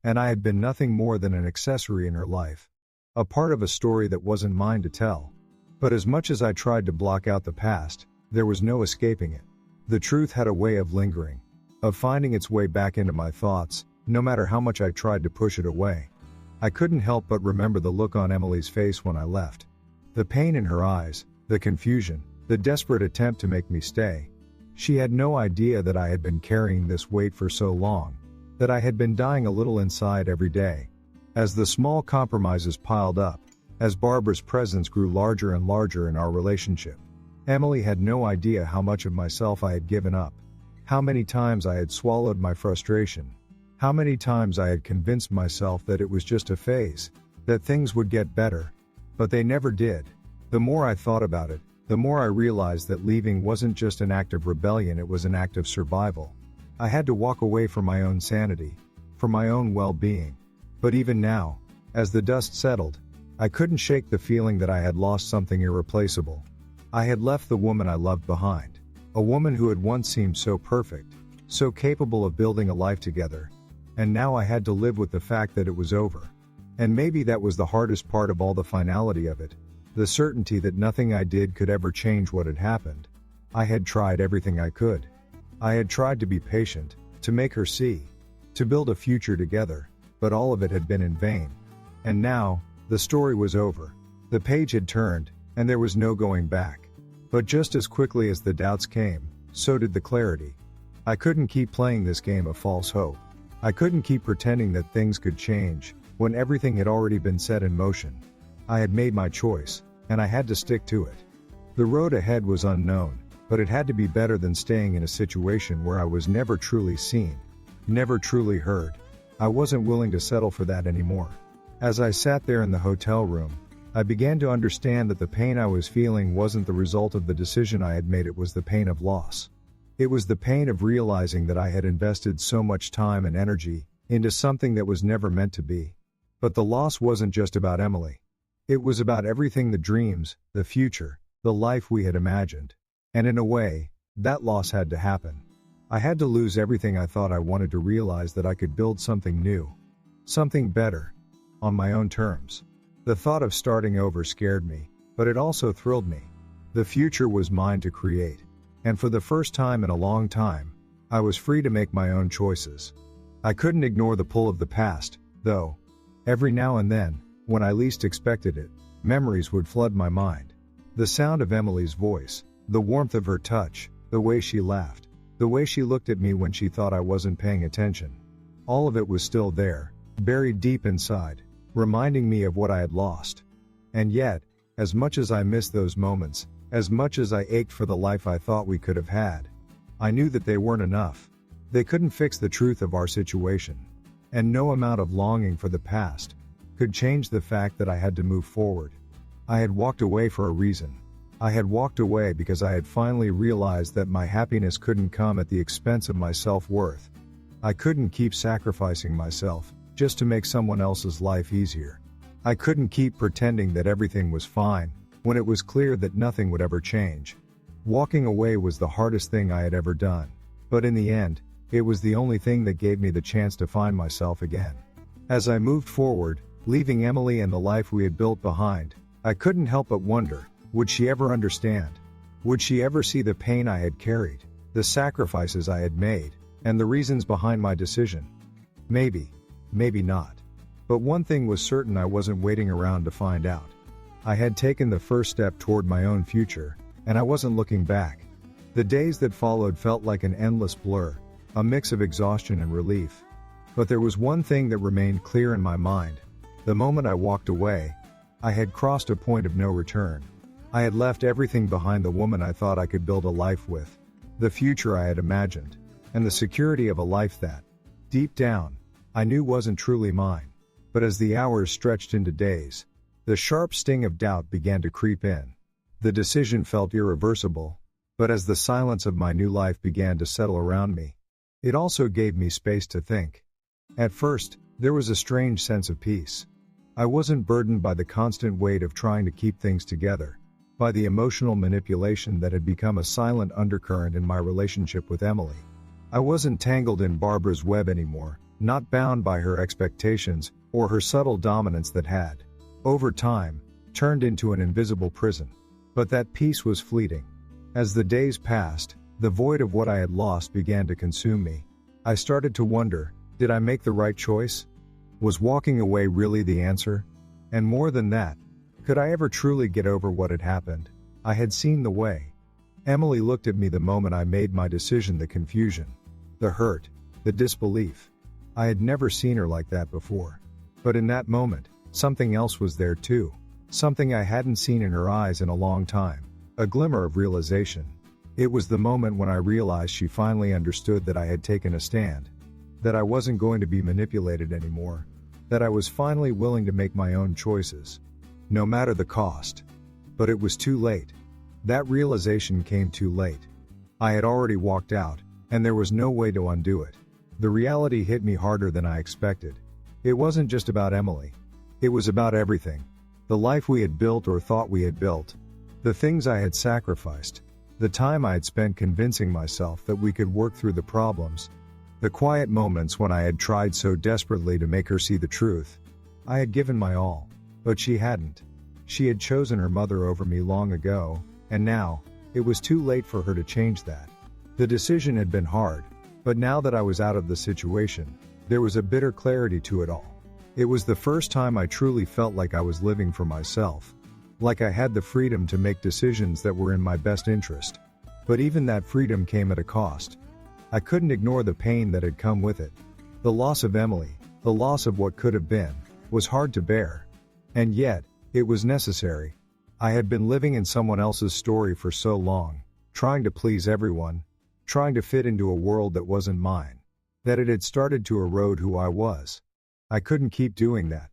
And I had been nothing more than an accessory in her life. A part of a story that wasn't mine to tell. But as much as I tried to block out the past, there was no escaping it. The truth had a way of lingering, of finding its way back into my thoughts, no matter how much I tried to push it away. I couldn't help but remember the look on Emily's face when I left. The pain in her eyes, the confusion, the desperate attempt to make me stay. She had no idea that I had been carrying this weight for so long, that I had been dying a little inside every day. As the small compromises piled up, as Barbara's presence grew larger and larger in our relationship, Emily had no idea how much of myself I had given up, how many times I had swallowed my frustration, how many times I had convinced myself that it was just a phase, that things would get better. But they never did. The more I thought about it, the more I realized that leaving wasn't just an act of rebellion, it was an act of survival. I had to walk away from my own sanity, for my own well-being. But even now, as the dust settled, I couldn't shake the feeling that I had lost something irreplaceable. I had left the woman I loved behind, a woman who had once seemed so perfect, so capable of building a life together, and now I had to live with the fact that it was over. And maybe that was the hardest part of all, the finality of it, the certainty that nothing I did could ever change what had happened. I had tried everything I could. I had tried to be patient, to make her see, to build a future together, but all of it had been in vain. And now, the story was over. The page had turned, and there was no going back. But just as quickly as the doubts came, so did the clarity. I couldn't keep playing this game of false hope. I couldn't keep pretending that things could change, when everything had already been set in motion. I had made my choice, and I had to stick to it. The road ahead was unknown, but it had to be better than staying in a situation where I was never truly seen, never truly heard. I wasn't willing to settle for that anymore. As I sat there in the hotel room, I began to understand that the pain I was feeling wasn't the result of the decision I had made, it was the pain of loss. It was the pain of realizing that I had invested so much time and energy into something that was never meant to be. But the loss wasn't just about Emily. It was about everything: the dreams, the future, the life we had imagined. And in a way, that loss had to happen. I had to lose everything I thought I wanted to realize that I could build something new, something better, on my own terms. The thought of starting over scared me, but it also thrilled me. The future was mine to create, and for the first time in a long time, I was free to make my own choices. I couldn't ignore the pull of the past, though. Every now and then, when I least expected it, memories would flood my mind. The sound of Emily's voice, the warmth of her touch, the way she laughed, the way she looked at me when she thought I wasn't paying attention. All of it was still there, buried deep inside, reminding me of what I had lost. And yet, as much as I missed those moments, as much as I ached for the life I thought we could have had, I knew that they weren't enough. They couldn't fix the truth of our situation. And no amount of longing for the past could change the fact that I had to move forward. I had walked away for a reason. I had walked away because I had finally realized that my happiness couldn't come at the expense of my self-worth. I couldn't keep sacrificing myself just to make someone else's life easier. I couldn't keep pretending that everything was fine when it was clear that nothing would ever change. Walking away was the hardest thing I had ever done, but in the end, it was the only thing that gave me the chance to find myself again. As I moved forward, leaving Emily and the life we had built behind, I couldn't help but wonder, would she ever understand? Would she ever see the pain I had carried, the sacrifices I had made, and the reasons behind my decision? Maybe, maybe not. But one thing was certain: I wasn't waiting around to find out. I had taken the first step toward my own future, and I wasn't looking back. The days that followed felt like an endless blur, a mix of exhaustion and relief. But there was one thing that remained clear in my mind. The moment I walked away, I had crossed a point of no return. I had left everything behind: the woman I thought I could build a life with, the future I had imagined, and the security of a life that, deep down, I knew wasn't truly mine. But as the hours stretched into days, the sharp sting of doubt began to creep in. The decision felt irreversible, but as the silence of my new life began to settle around me, it also gave me space to think. At first, there was a strange sense of peace. I wasn't burdened by the constant weight of trying to keep things together, by the emotional manipulation that had become a silent undercurrent in my relationship with Emily. I wasn't tangled in Barbara's web anymore, not bound by her expectations or her subtle dominance that had, over time, turned into an invisible prison. But that peace was fleeting. As the days passed, the void of what I had lost began to consume me. I started to wonder, did I make the right choice? Was walking away really the answer? And more than that, could I ever truly get over what had happened? I had seen the way. Emily looked at me the moment I made my decision: the confusion, the hurt, the disbelief. I had never seen her like that before. But in that moment, something else was there too. Something I hadn't seen in her eyes in a long time. A glimmer of realization. It was the moment when I realized she finally understood that I had taken a stand. That I wasn't going to be manipulated anymore. That I was finally willing to make my own choices, no matter the cost. But it was too late. That realization came too late. I had already walked out, and there was no way to undo it. The reality hit me harder than I expected. It wasn't just about Emily. It was about everything. The life we had built or thought we had built. The things I had sacrificed. The time I had spent convincing myself that we could work through the problems. The quiet moments when I had tried so desperately to make her see the truth. I had given my all, but she hadn't. She had chosen her mother over me long ago, and now, it was too late for her to change that. The decision had been hard, but now that I was out of the situation, there was a bitter clarity to it all. It was the first time I truly felt like I was living for myself. Like I had the freedom to make decisions that were in my best interest. But even that freedom came at a cost. I couldn't ignore the pain that had come with it. The loss of Emily, the loss of what could have been, was hard to bear. And yet, it was necessary. I had been living in someone else's story for so long, trying to please everyone, trying to fit into a world that wasn't mine, that it had started to erode who I was. I couldn't keep doing that.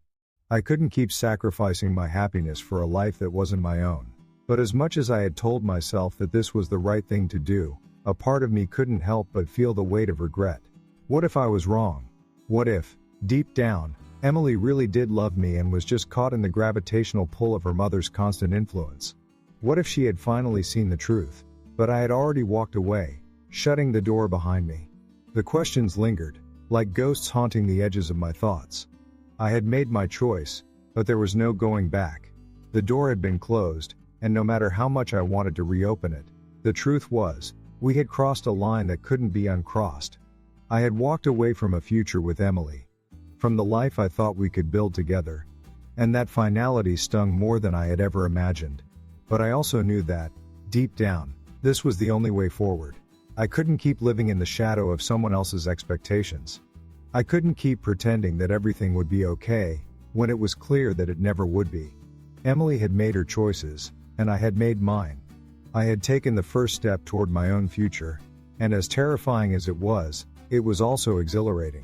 I couldn't keep sacrificing my happiness for a life that wasn't my own. But as much as I had told myself that this was the right thing to do, a part of me couldn't help but feel the weight of regret. What if I was wrong? What if, deep down, Emily really did love me and was just caught in the gravitational pull of her mother's constant influence? What if she had finally seen the truth? But I had already walked away, shutting the door behind me. The questions lingered, like ghosts haunting the edges of my thoughts. I had made my choice, but there was no going back. The door had been closed, and no matter how much I wanted to reopen it, the truth was, we had crossed a line that couldn't be uncrossed. I had walked away from a future with Emily, from the life I thought we could build together, and that finality stung more than I had ever imagined. But I also knew that, deep down, this was the only way forward. I couldn't keep living in the shadow of someone else's expectations. I couldn't keep pretending that everything would be okay, when it was clear that it never would be. Emily had made her choices, and I had made mine. I had taken the first step toward my own future, and as terrifying as it was also exhilarating.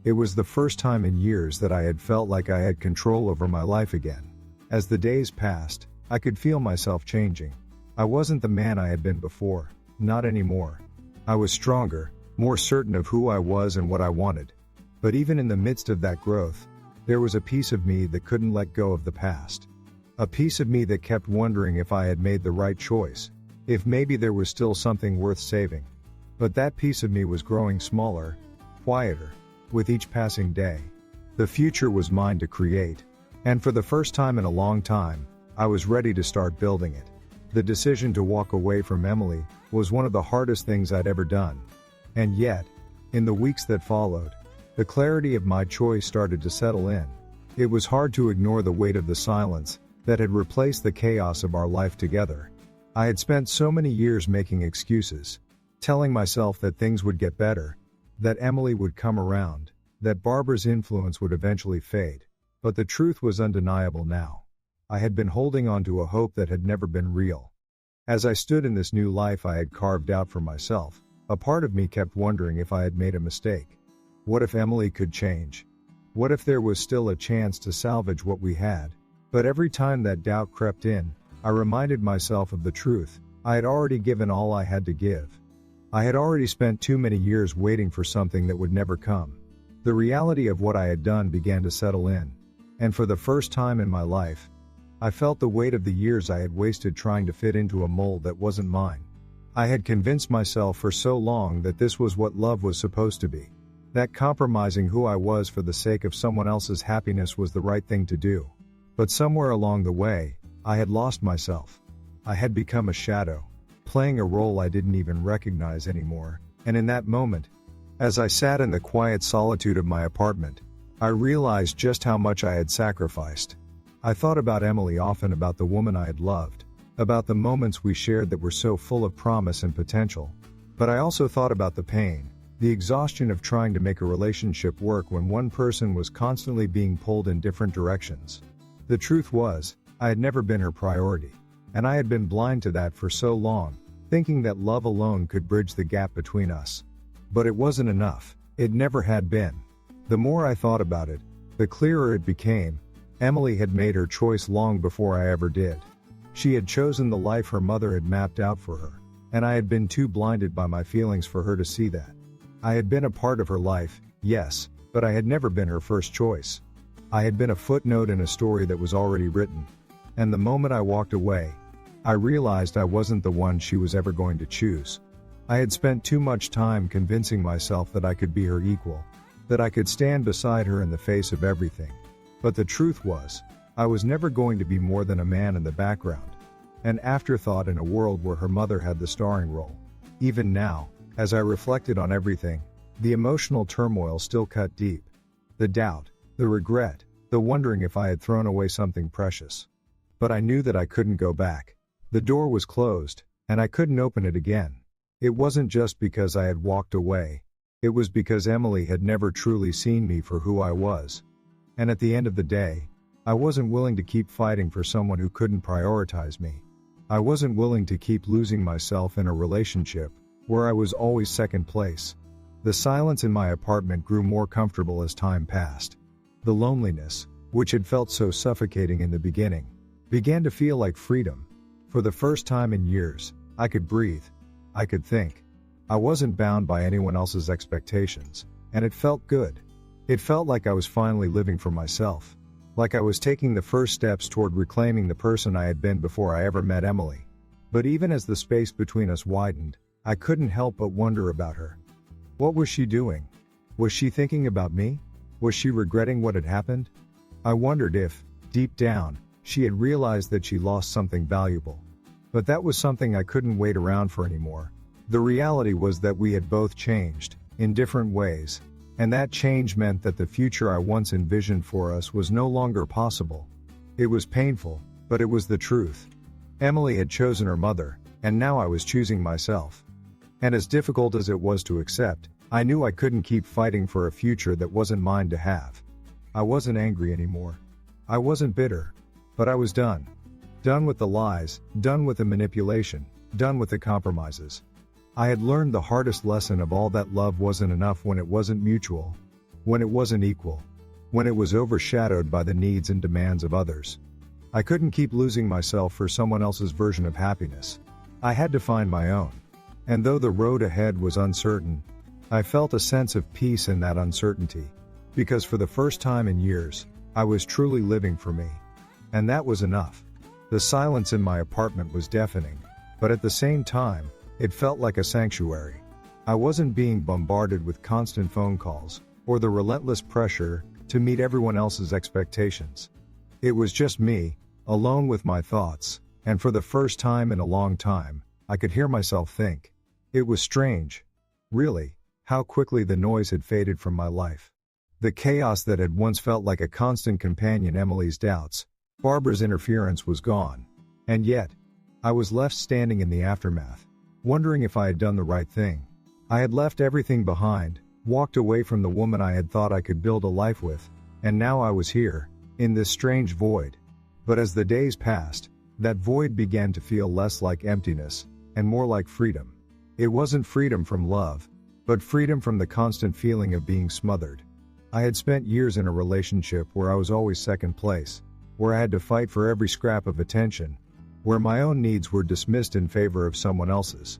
It was the first time in years that I had felt like I had control over my life again. As the days passed, I could feel myself changing. I wasn't the man I had been before, not anymore. I was stronger, more certain of who I was and what I wanted. But even in the midst of that growth, there was a piece of me that couldn't let go of the past. A piece of me that kept wondering if I had made the right choice, if maybe there was still something worth saving. But that piece of me was growing smaller, quieter, with each passing day. The future was mine to create, and for the first time in a long time, I was ready to start building it. The decision to walk away from Emily was one of the hardest things I'd ever done. And yet, in the weeks that followed, the clarity of my choice started to settle in. It was hard to ignore the weight of the silence that had replaced the chaos of our life together. I had spent so many years making excuses, telling myself that things would get better, that Emily would come around, that Barbara's influence would eventually fade. But the truth was undeniable now. I had been holding on to a hope that had never been real. As I stood in this new life I had carved out for myself, a part of me kept wondering if I had made a mistake. What if Emily could change? What if there was still a chance to salvage what we had? But every time that doubt crept in, I reminded myself of the truth. I had already given all I had to give. I had already spent too many years waiting for something that would never come. The reality of what I had done began to settle in. And for the first time in my life, I felt the weight of the years I had wasted trying to fit into a mold that wasn't mine. I had convinced myself for so long that this was what love was supposed to be. That compromising who I was for the sake of someone else's happiness was the right thing to do. But somewhere along the way, I had lost myself. I had become a shadow, playing a role I didn't even recognize anymore, and in that moment, as I sat in the quiet solitude of my apartment, I realized just how much I had sacrificed. I thought about Emily often, about the woman I had loved, about the moments we shared that were so full of promise and potential. But I also thought about the pain, the exhaustion of trying to make a relationship work when one person was constantly being pulled in different directions. The truth was, I had never been her priority, and I had been blind to that for so long, thinking that love alone could bridge the gap between us. But it wasn't enough. It never had been. The more I thought about it, the clearer it became. Emily had made her choice long before I ever did. She had chosen the life her mother had mapped out for her, and I had been too blinded by my feelings for her to see that. I had been a part of her life, yes, but I had never been her first choice. I had been a footnote in a story that was already written. And the moment I walked away, I realized I wasn't the one she was ever going to choose. I had spent too much time convincing myself that I could be her equal, that I could stand beside her in the face of everything. But the truth was, I was never going to be more than a man in the background, an afterthought in a world where her mother had the starring role. Even now, as I reflected on everything, the emotional turmoil still cut deep. The doubt, the regret, the wondering if I had thrown away something precious. But I knew that I couldn't go back. The door was closed, and I couldn't open it again. It wasn't just because I had walked away. It was because Emily had never truly seen me for who I was. And at the end of the day, I wasn't willing to keep fighting for someone who couldn't prioritize me. I wasn't willing to keep losing myself in a relationship where I was always second place. The silence in my apartment grew more comfortable as time passed. The loneliness, which had felt so suffocating in the beginning, began to feel like freedom. For the first time in years, I could breathe. I could think. I wasn't bound by anyone else's expectations, and it felt good. It felt like I was finally living for myself. Like I was taking the first steps toward reclaiming the person I had been before I ever met Emily. But even as the space between us widened, I couldn't help but wonder about her. What was she doing? Was she thinking about me? Was she regretting what had happened? I wondered if, deep down, she had realized that she lost something valuable. But that was something I couldn't wait around for anymore. The reality was that we had both changed, in different ways, and that change meant that the future I once envisioned for us was no longer possible. It was painful, but it was the truth. Emily had chosen her mother, and now I was choosing myself. And as difficult as it was to accept, I knew I couldn't keep fighting for a future that wasn't mine to have. I wasn't angry anymore. I wasn't bitter. But I was done. Done with the lies, done with the manipulation, done with the compromises. I had learned the hardest lesson of all, that love wasn't enough when it wasn't mutual, when it wasn't equal, when it was overshadowed by the needs and demands of others. I couldn't keep losing myself for someone else's version of happiness. I had to find my own. And though the road ahead was uncertain, I felt a sense of peace in that uncertainty, because for the first time in years, I was truly living for me. And that was enough. The silence in my apartment was deafening, but at the same time, it felt like a sanctuary. I wasn't being bombarded with constant phone calls, or the relentless pressure to meet everyone else's expectations. It was just me, alone with my thoughts, and for the first time in a long time, I could hear myself think. It was strange. Really, how quickly the noise had faded from my life. The chaos that had once felt like a constant companion, Emily's doubts, Barbara's interference, was gone. And yet, I was left standing in the aftermath, wondering if I had done the right thing. I had left everything behind, walked away from the woman I had thought I could build a life with, and now I was here, in this strange void. But as the days passed, that void began to feel less like emptiness, and more like freedom. It wasn't freedom from love, but freedom from the constant feeling of being smothered. I had spent years in a relationship where I was always second place, where I had to fight for every scrap of attention, where my own needs were dismissed in favor of someone else's.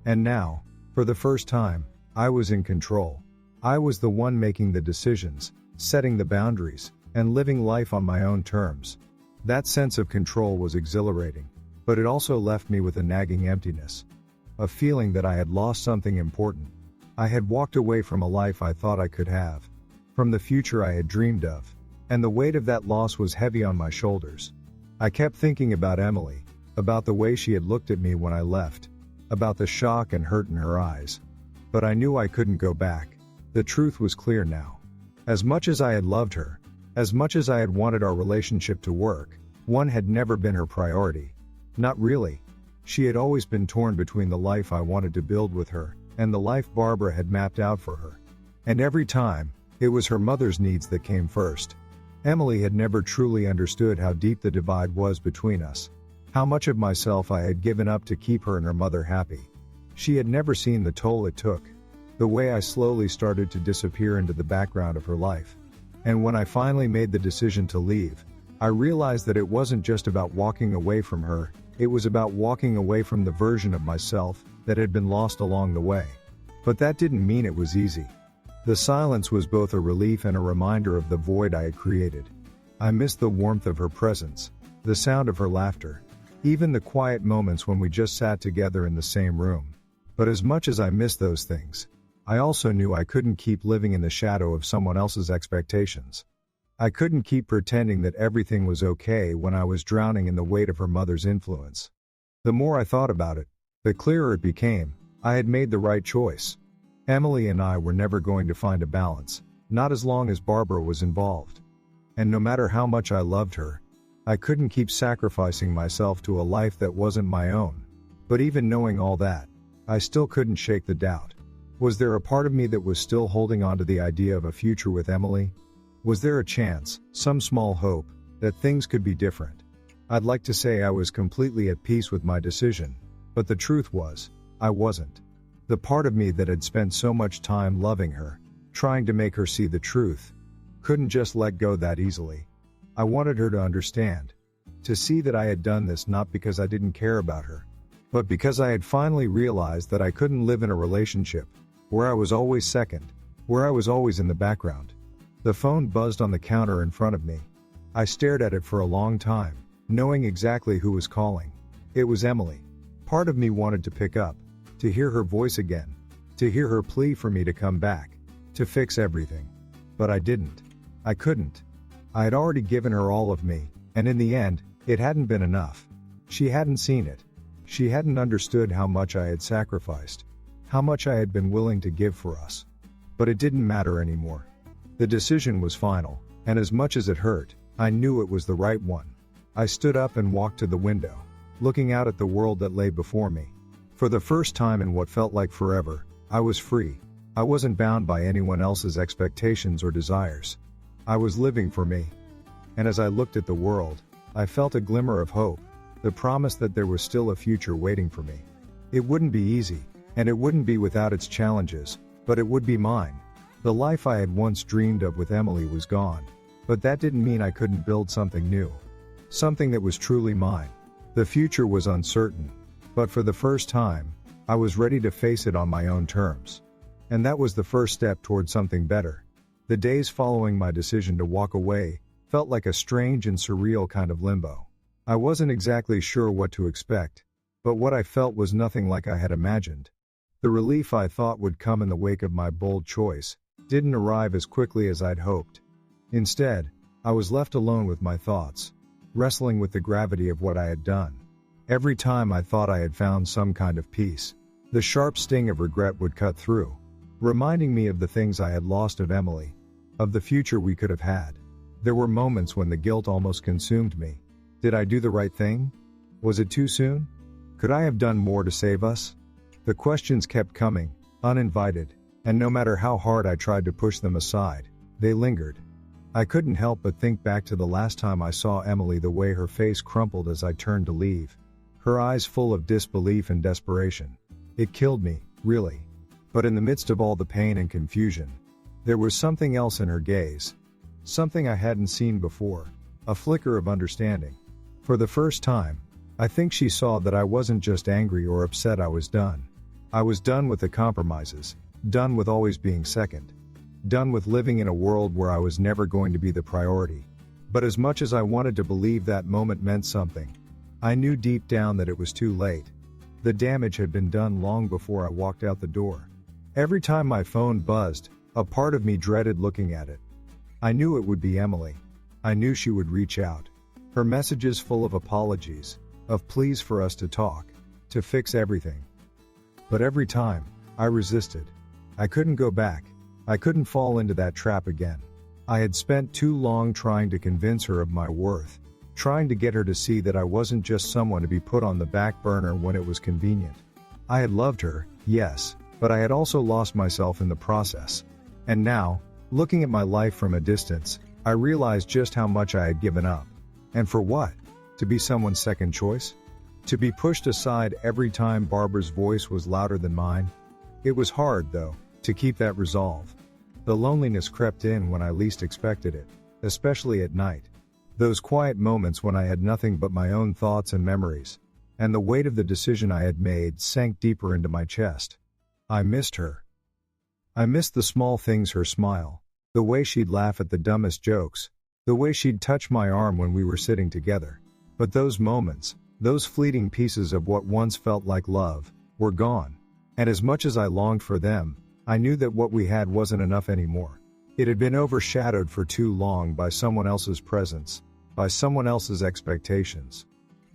And now, for the first time, I was in control. I was the one making the decisions, setting the boundaries, and living life on my own terms. That sense of control was exhilarating, but it also left me with a nagging emptiness. A feeling that I had lost something important. I had walked away from a life I thought I could have, from the future I had dreamed of, and the weight of that loss was heavy on my shoulders. I kept thinking about Emily, about the way she had looked at me when I left, about the shock and hurt in her eyes. But I knew I couldn't go back. The truth was clear now. As much as I had loved her, as much as I had wanted our relationship to work, one had never been her priority. Not really. She had always been torn between the life I wanted to build with her, and the life Barbara had mapped out for her. And every time, it was her mother's needs that came first. Emily had never truly understood how deep the divide was between us, how much of myself I had given up to keep her and her mother happy. She had never seen the toll it took, the way I slowly started to disappear into the background of her life. And when I finally made the decision to leave, I realized that it wasn't just about walking away from her, it was about walking away from the version of myself that had been lost along the way. But that didn't mean it was easy. The silence was both a relief and a reminder of the void I had created. I missed the warmth of her presence, the sound of her laughter, even the quiet moments when we just sat together in the same room. But as much as I missed those things, I also knew I couldn't keep living in the shadow of someone else's expectations. I couldn't keep pretending that everything was okay when I was drowning in the weight of her mother's influence. The more I thought about it, the clearer it became. I had made the right choice. Emily and I were never going to find a balance, not as long as Barbara was involved. And no matter how much I loved her, I couldn't keep sacrificing myself to a life that wasn't my own. But even knowing all that, I still couldn't shake the doubt. Was there a part of me that was still holding on to the idea of a future with Emily? Was there a chance, some small hope, that things could be different? I'd like to say I was completely at peace with my decision, but the truth was, I wasn't. The part of me that had spent so much time loving her, trying to make her see the truth, couldn't just let go that easily. I wanted her to understand, to see that I had done this not because I didn't care about her, but because I had finally realized that I couldn't live in a relationship where I was always second, where I was always in the background. The phone buzzed on the counter in front of me. I stared at it for a long time, knowing exactly who was calling. It was Emily. Part of me wanted to pick up, to hear her voice again, to hear her plea for me to come back, to fix everything. But I didn't. I couldn't. I had already given her all of me, and in the end, it hadn't been enough. She hadn't seen it. She hadn't understood how much I had sacrificed, how much I had been willing to give for us. But it didn't matter anymore. The decision was final, and as much as it hurt, I knew it was the right one. I stood up and walked to the window, looking out at the world that lay before me. For the first time in what felt like forever, I was free. I wasn't bound by anyone else's expectations or desires. I was living for me. And as I looked at the world, I felt a glimmer of hope, the promise that there was still a future waiting for me. It wouldn't be easy, and it wouldn't be without its challenges, but it would be mine. The life I had once dreamed of with Emily was gone, but that didn't mean I couldn't build something new. Something that was truly mine. The future was uncertain, but for the first time, I was ready to face it on my own terms. And that was the first step toward something better. The days following my decision to walk away felt like a strange and surreal kind of limbo. I wasn't exactly sure what to expect, but what I felt was nothing like I had imagined. The relief I thought would come in the wake of my bold choice didn't arrive as quickly as I'd hoped. Instead, I was left alone with my thoughts, wrestling with the gravity of what I had done. Every time I thought I had found some kind of peace, the sharp sting of regret would cut through, reminding me of the things I had lost of Emily, of the future we could have had. There were moments when the guilt almost consumed me. Did I do the right thing? Was it too soon? Could I have done more to save us? The questions kept coming, uninvited, and no matter how hard I tried to push them aside, they lingered. I couldn't help but think back to the last time I saw Emily, the way her face crumpled as I turned to leave, her eyes full of disbelief and desperation. It killed me, really. But in the midst of all the pain and confusion, there was something else in her gaze. Something I hadn't seen before, a flicker of understanding. For the first time, I think she saw that I wasn't just angry or upset. I was done. I was done with the compromises, done with always being second, done with living in a world where I was never going to be the priority. But as much as I wanted to believe that moment meant something, I knew deep down that it was too late. The damage had been done long before I walked out the door. Every time my phone buzzed, a part of me dreaded looking at it. I knew it would be Emily. I knew she would reach out. Her messages full of apologies, of pleas for us to talk, to fix everything. But every time, I resisted. I couldn't go back. I couldn't fall into that trap again. I had spent too long trying to convince her of my worth, trying to get her to see that I wasn't just someone to be put on the back burner when it was convenient. I had loved her, yes, but I had also lost myself in the process. And now, looking at my life from a distance, I realized just how much I had given up. And for what? To be someone's second choice? To be pushed aside every time Barbara's voice was louder than mine? It was hard, though, to keep that resolve. The loneliness crept in when I least expected it, especially at night. Those quiet moments when I had nothing but my own thoughts and memories, and the weight of the decision I had made sank deeper into my chest. I missed her. I missed the small things: her smile, the way she'd laugh at the dumbest jokes, the way she'd touch my arm when we were sitting together. But those moments, those fleeting pieces of what once felt like love, were gone. And as much as I longed for them, I knew that what we had wasn't enough anymore. It had been overshadowed for too long by someone else's presence, by someone else's expectations.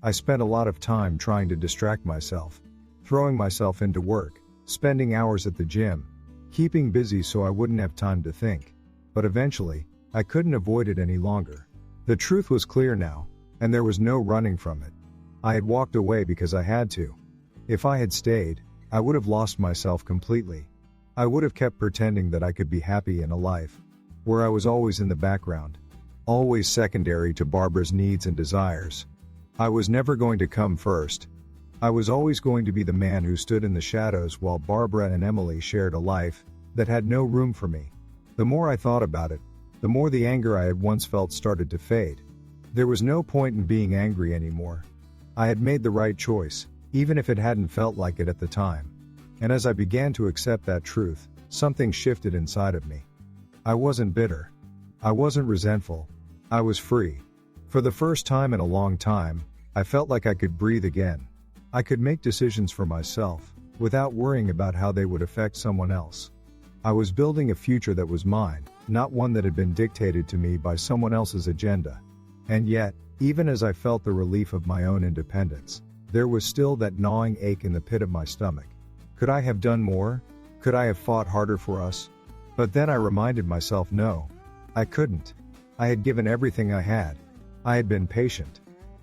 I spent a lot of time trying to distract myself, throwing myself into work, spending hours at the gym, keeping busy so I wouldn't have time to think. But eventually, I couldn't avoid it any longer. The truth was clear now, and there was no running from it. I had walked away because I had to. If I had stayed, I would have lost myself completely. I would have kept pretending that I could be happy in a life where I was always in the background, always secondary to Barbara's needs and desires. I was never going to come first. I was always going to be the man who stood in the shadows while Barbara and Emily shared a life that had no room for me. The more I thought about it, the more the anger I had once felt started to fade. There was no point in being angry anymore. I had made the right choice, even if it hadn't felt like it at the time. And as I began to accept that truth, something shifted inside of me. I wasn't bitter. I wasn't resentful. I was free. For the first time in a long time, I felt like I could breathe again. I could make decisions for myself, without worrying about how they would affect someone else. I was building a future that was mine, not one that had been dictated to me by someone else's agenda. And yet, even as I felt the relief of my own independence, there was still that gnawing ache in the pit of my stomach. Could I have done more? Could I have fought harder for us? But then I reminded myself no, I couldn't. I had given everything I had. I had been patient.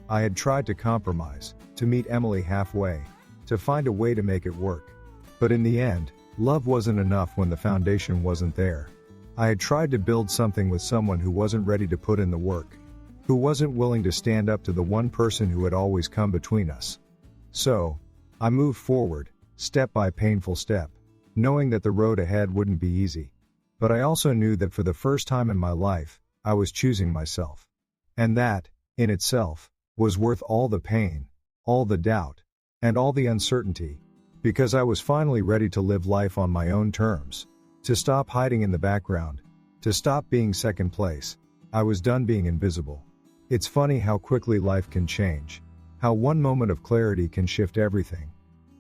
I had tried to compromise, to meet Emily halfway, to find a way to make it work. But in the end, love wasn't enough when the foundation wasn't there. I had tried to build something with someone who wasn't ready to put in the work, who wasn't willing to stand up to the one person who had always come between us. So, I moved forward, step by painful step, knowing that the road ahead wouldn't be easy. But I also knew that for the first time in my life, I was choosing myself. And that, in itself, was worth all the pain, all the doubt, and all the uncertainty, because I was finally ready to live life on my own terms, to stop hiding in the background, to stop being second place. I was done being invisible. It's funny how quickly life can change, how one moment of clarity can shift everything.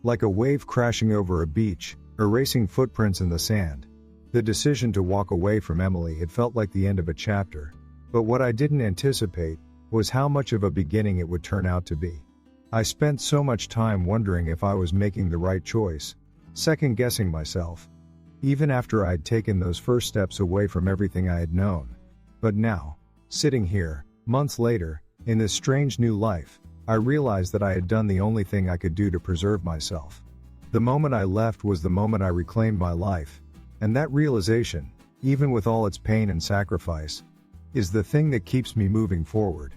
Like a wave crashing over a beach, erasing footprints in the sand. The decision to walk away from Emily had felt like the end of a chapter, but what I didn't anticipate was how much of a beginning it would turn out to be. I spent so much time wondering if I was making the right choice, second-guessing myself, even after I'd taken those first steps away from everything I had known. But now, sitting here, months later, in this strange new life, I realized that I had done the only thing I could do to preserve myself. The moment I left was the moment I reclaimed my life, and that realization, even with all its pain and sacrifice, is the thing that keeps me moving forward.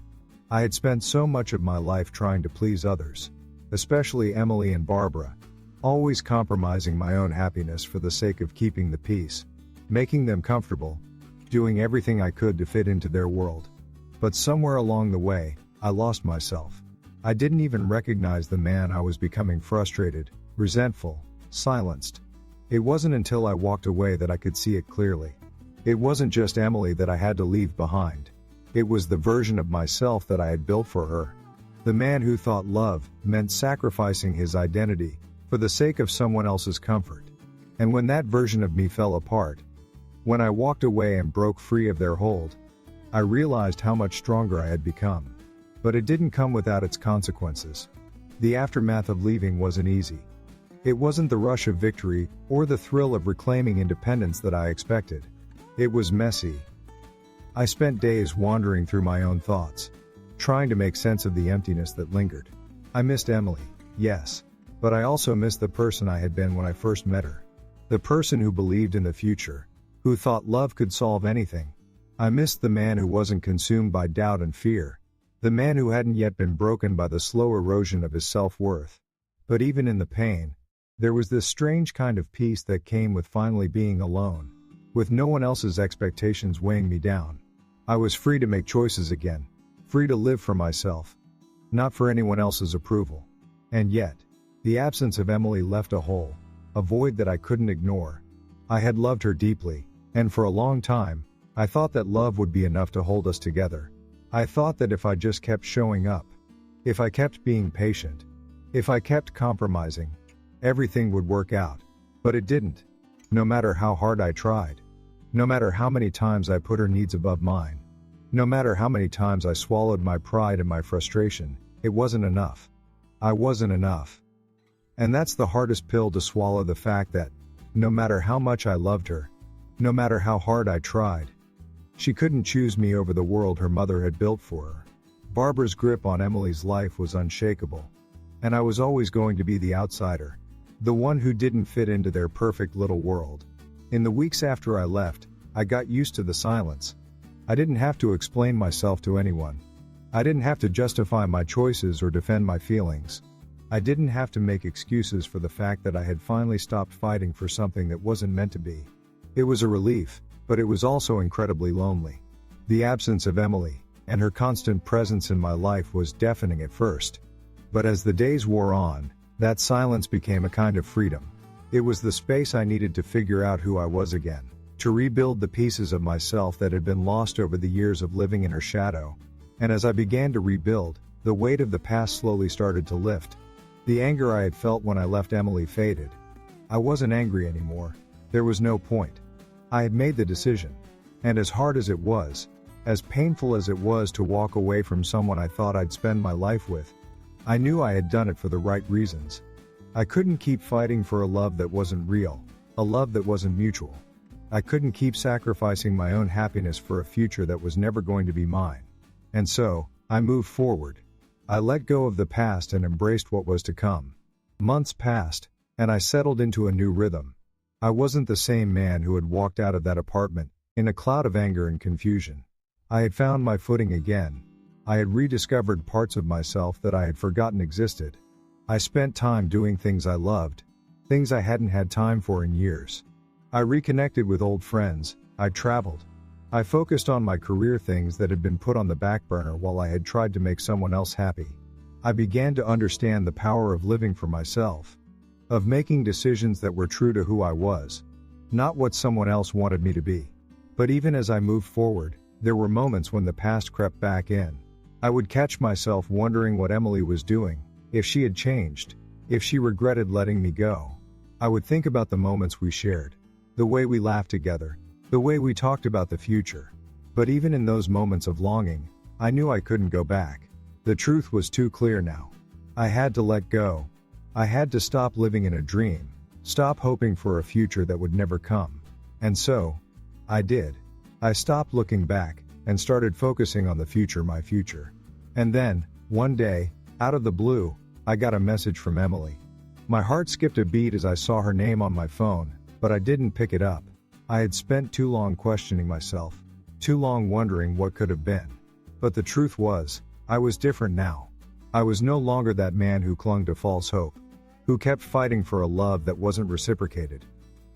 I had spent so much of my life trying to please others, especially Emily and Barbara, always compromising my own happiness for the sake of keeping the peace, making them comfortable, doing everything I could to fit into their world. But somewhere along the way, I lost myself. I didn't even recognize the man I was becoming: frustrated, resentful, silenced. It wasn't until I walked away that I could see it clearly. It wasn't just Emily that I had to leave behind. It was the version of myself that I had built for her. The man who thought love meant sacrificing his identity for the sake of someone else's comfort. And when that version of me fell apart, when I walked away and broke free of their hold, I realized how much stronger I had become. But it didn't come without its consequences. The aftermath of leaving wasn't easy. It wasn't the rush of victory or the thrill of reclaiming independence that I expected. It was messy. I spent days wandering through my own thoughts, trying to make sense of the emptiness that lingered. I missed Emily, yes, but I also missed the person I had been when I first met her. The person who believed in the future, who thought love could solve anything. I missed the man who wasn't consumed by doubt and fear, the man who hadn't yet been broken by the slow erosion of his self-worth. But even in the pain, there was this strange kind of peace that came with finally being alone, with no one else's expectations weighing me down. I was free to make choices again, free to live for myself, not for anyone else's approval. And yet, the absence of Emily left a hole, a void that I couldn't ignore. I had loved her deeply, and for a long time, I thought that love would be enough to hold us together. I thought that if I just kept showing up, if I kept being patient, if I kept compromising, everything would work out. But it didn't. No matter how hard I tried. No matter how many times I put her needs above mine. No matter how many times I swallowed my pride and my frustration, it wasn't enough. I wasn't enough. And that's the hardest pill to swallow: the fact that, no matter how much I loved her, no matter how hard I tried, she couldn't choose me over the world her mother had built for her. Barbara's grip on Emily's life was unshakable. And I was always going to be the outsider, the one who didn't fit into their perfect little world. In the weeks after I left, I got used to the silence. I didn't have to explain myself to anyone. I didn't have to justify my choices or defend my feelings. I didn't have to make excuses for the fact that I had finally stopped fighting for something that wasn't meant to be. It was a relief, but it was also incredibly lonely. The absence of Emily, and her constant presence in my life, was deafening at first. But as the days wore on, that silence became a kind of freedom. It was the space I needed to figure out who I was again, to rebuild the pieces of myself that had been lost over the years of living in her shadow. And as I began to rebuild, the weight of the past slowly started to lift. The anger I had felt when I left Emily faded. I wasn't angry anymore. There was no point. I had made the decision. And as hard as it was, as painful as it was to walk away from someone I thought I'd spend my life with, I knew I had done it for the right reasons. I couldn't keep fighting for a love that wasn't real, a love that wasn't mutual. I couldn't keep sacrificing my own happiness for a future that was never going to be mine. And so, I moved forward. I let go of the past and embraced what was to come. Months passed, and I settled into a new rhythm. I wasn't the same man who had walked out of that apartment in a cloud of anger and confusion. I had found my footing again. I had rediscovered parts of myself that I had forgotten existed. I spent time doing things I loved, things I hadn't had time for in years. I reconnected with old friends, I traveled. I focused on my career things that had been put on the back burner while I had tried to make someone else happy. I began to understand the power of living for myself, of making decisions that were true to who I was, not what someone else wanted me to be. But even as I moved forward, there were moments when the past crept back in. I would catch myself wondering what Emily was doing, if she had changed, if she regretted letting me go. I would think about the moments we shared, the way we laughed together, the way we talked about the future. But even in those moments of longing, I knew I couldn't go back. The truth was too clear now. I had to let go. I had to stop living in a dream, stop hoping for a future that would never come. And so, I did. I stopped looking back, and started focusing on the future, my future. And then, one day, out of the blue, I got a message from Emily. My heart skipped a beat as I saw her name on my phone, but I didn't pick it up. I had spent too long questioning myself, too long wondering what could have been. But the truth was, I was different now. I was no longer that man who clung to false hope, who kept fighting for a love that wasn't reciprocated.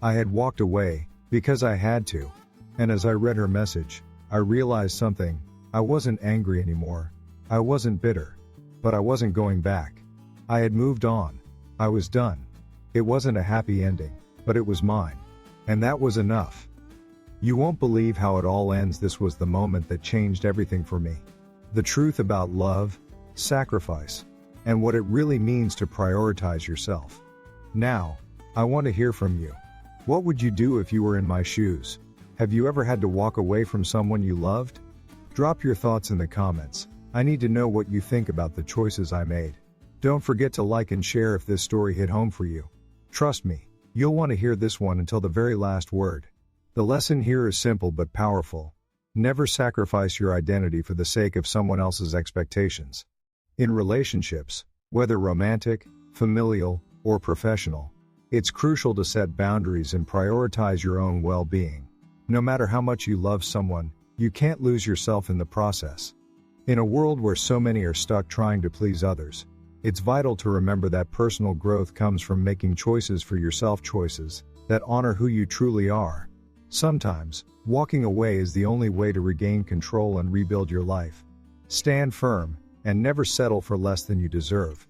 I had walked away, because I had to. And as I read her message, I realized something. I wasn't angry anymore. I wasn't bitter. But I wasn't going back. I had moved on. I was done. It wasn't a happy ending, but it was mine. And that was enough. You won't believe how it all ends. This was the moment that changed everything for me. The truth about love, sacrifice, and what it really means to prioritize yourself. Now, I want to hear from you. What would you do if you were in my shoes? Have you ever had to walk away from someone you loved? Drop your thoughts in the comments. I need to know what you think about the choices I made. Don't forget to like and share if this story hit home for you. Trust me, you'll want to hear this one until the very last word. The lesson here is simple but powerful. Never sacrifice your identity for the sake of someone else's expectations. In relationships, whether romantic, familial, or professional, it's crucial to set boundaries and prioritize your own well-being. No matter how much you love someone, you can't lose yourself in the process. In a world where so many are stuck trying to please others, it's vital to remember that personal growth comes from making choices for yourself, choices that honor who you truly are. Sometimes, walking away is the only way to regain control and rebuild your life. Stand firm, and never settle for less than you deserve.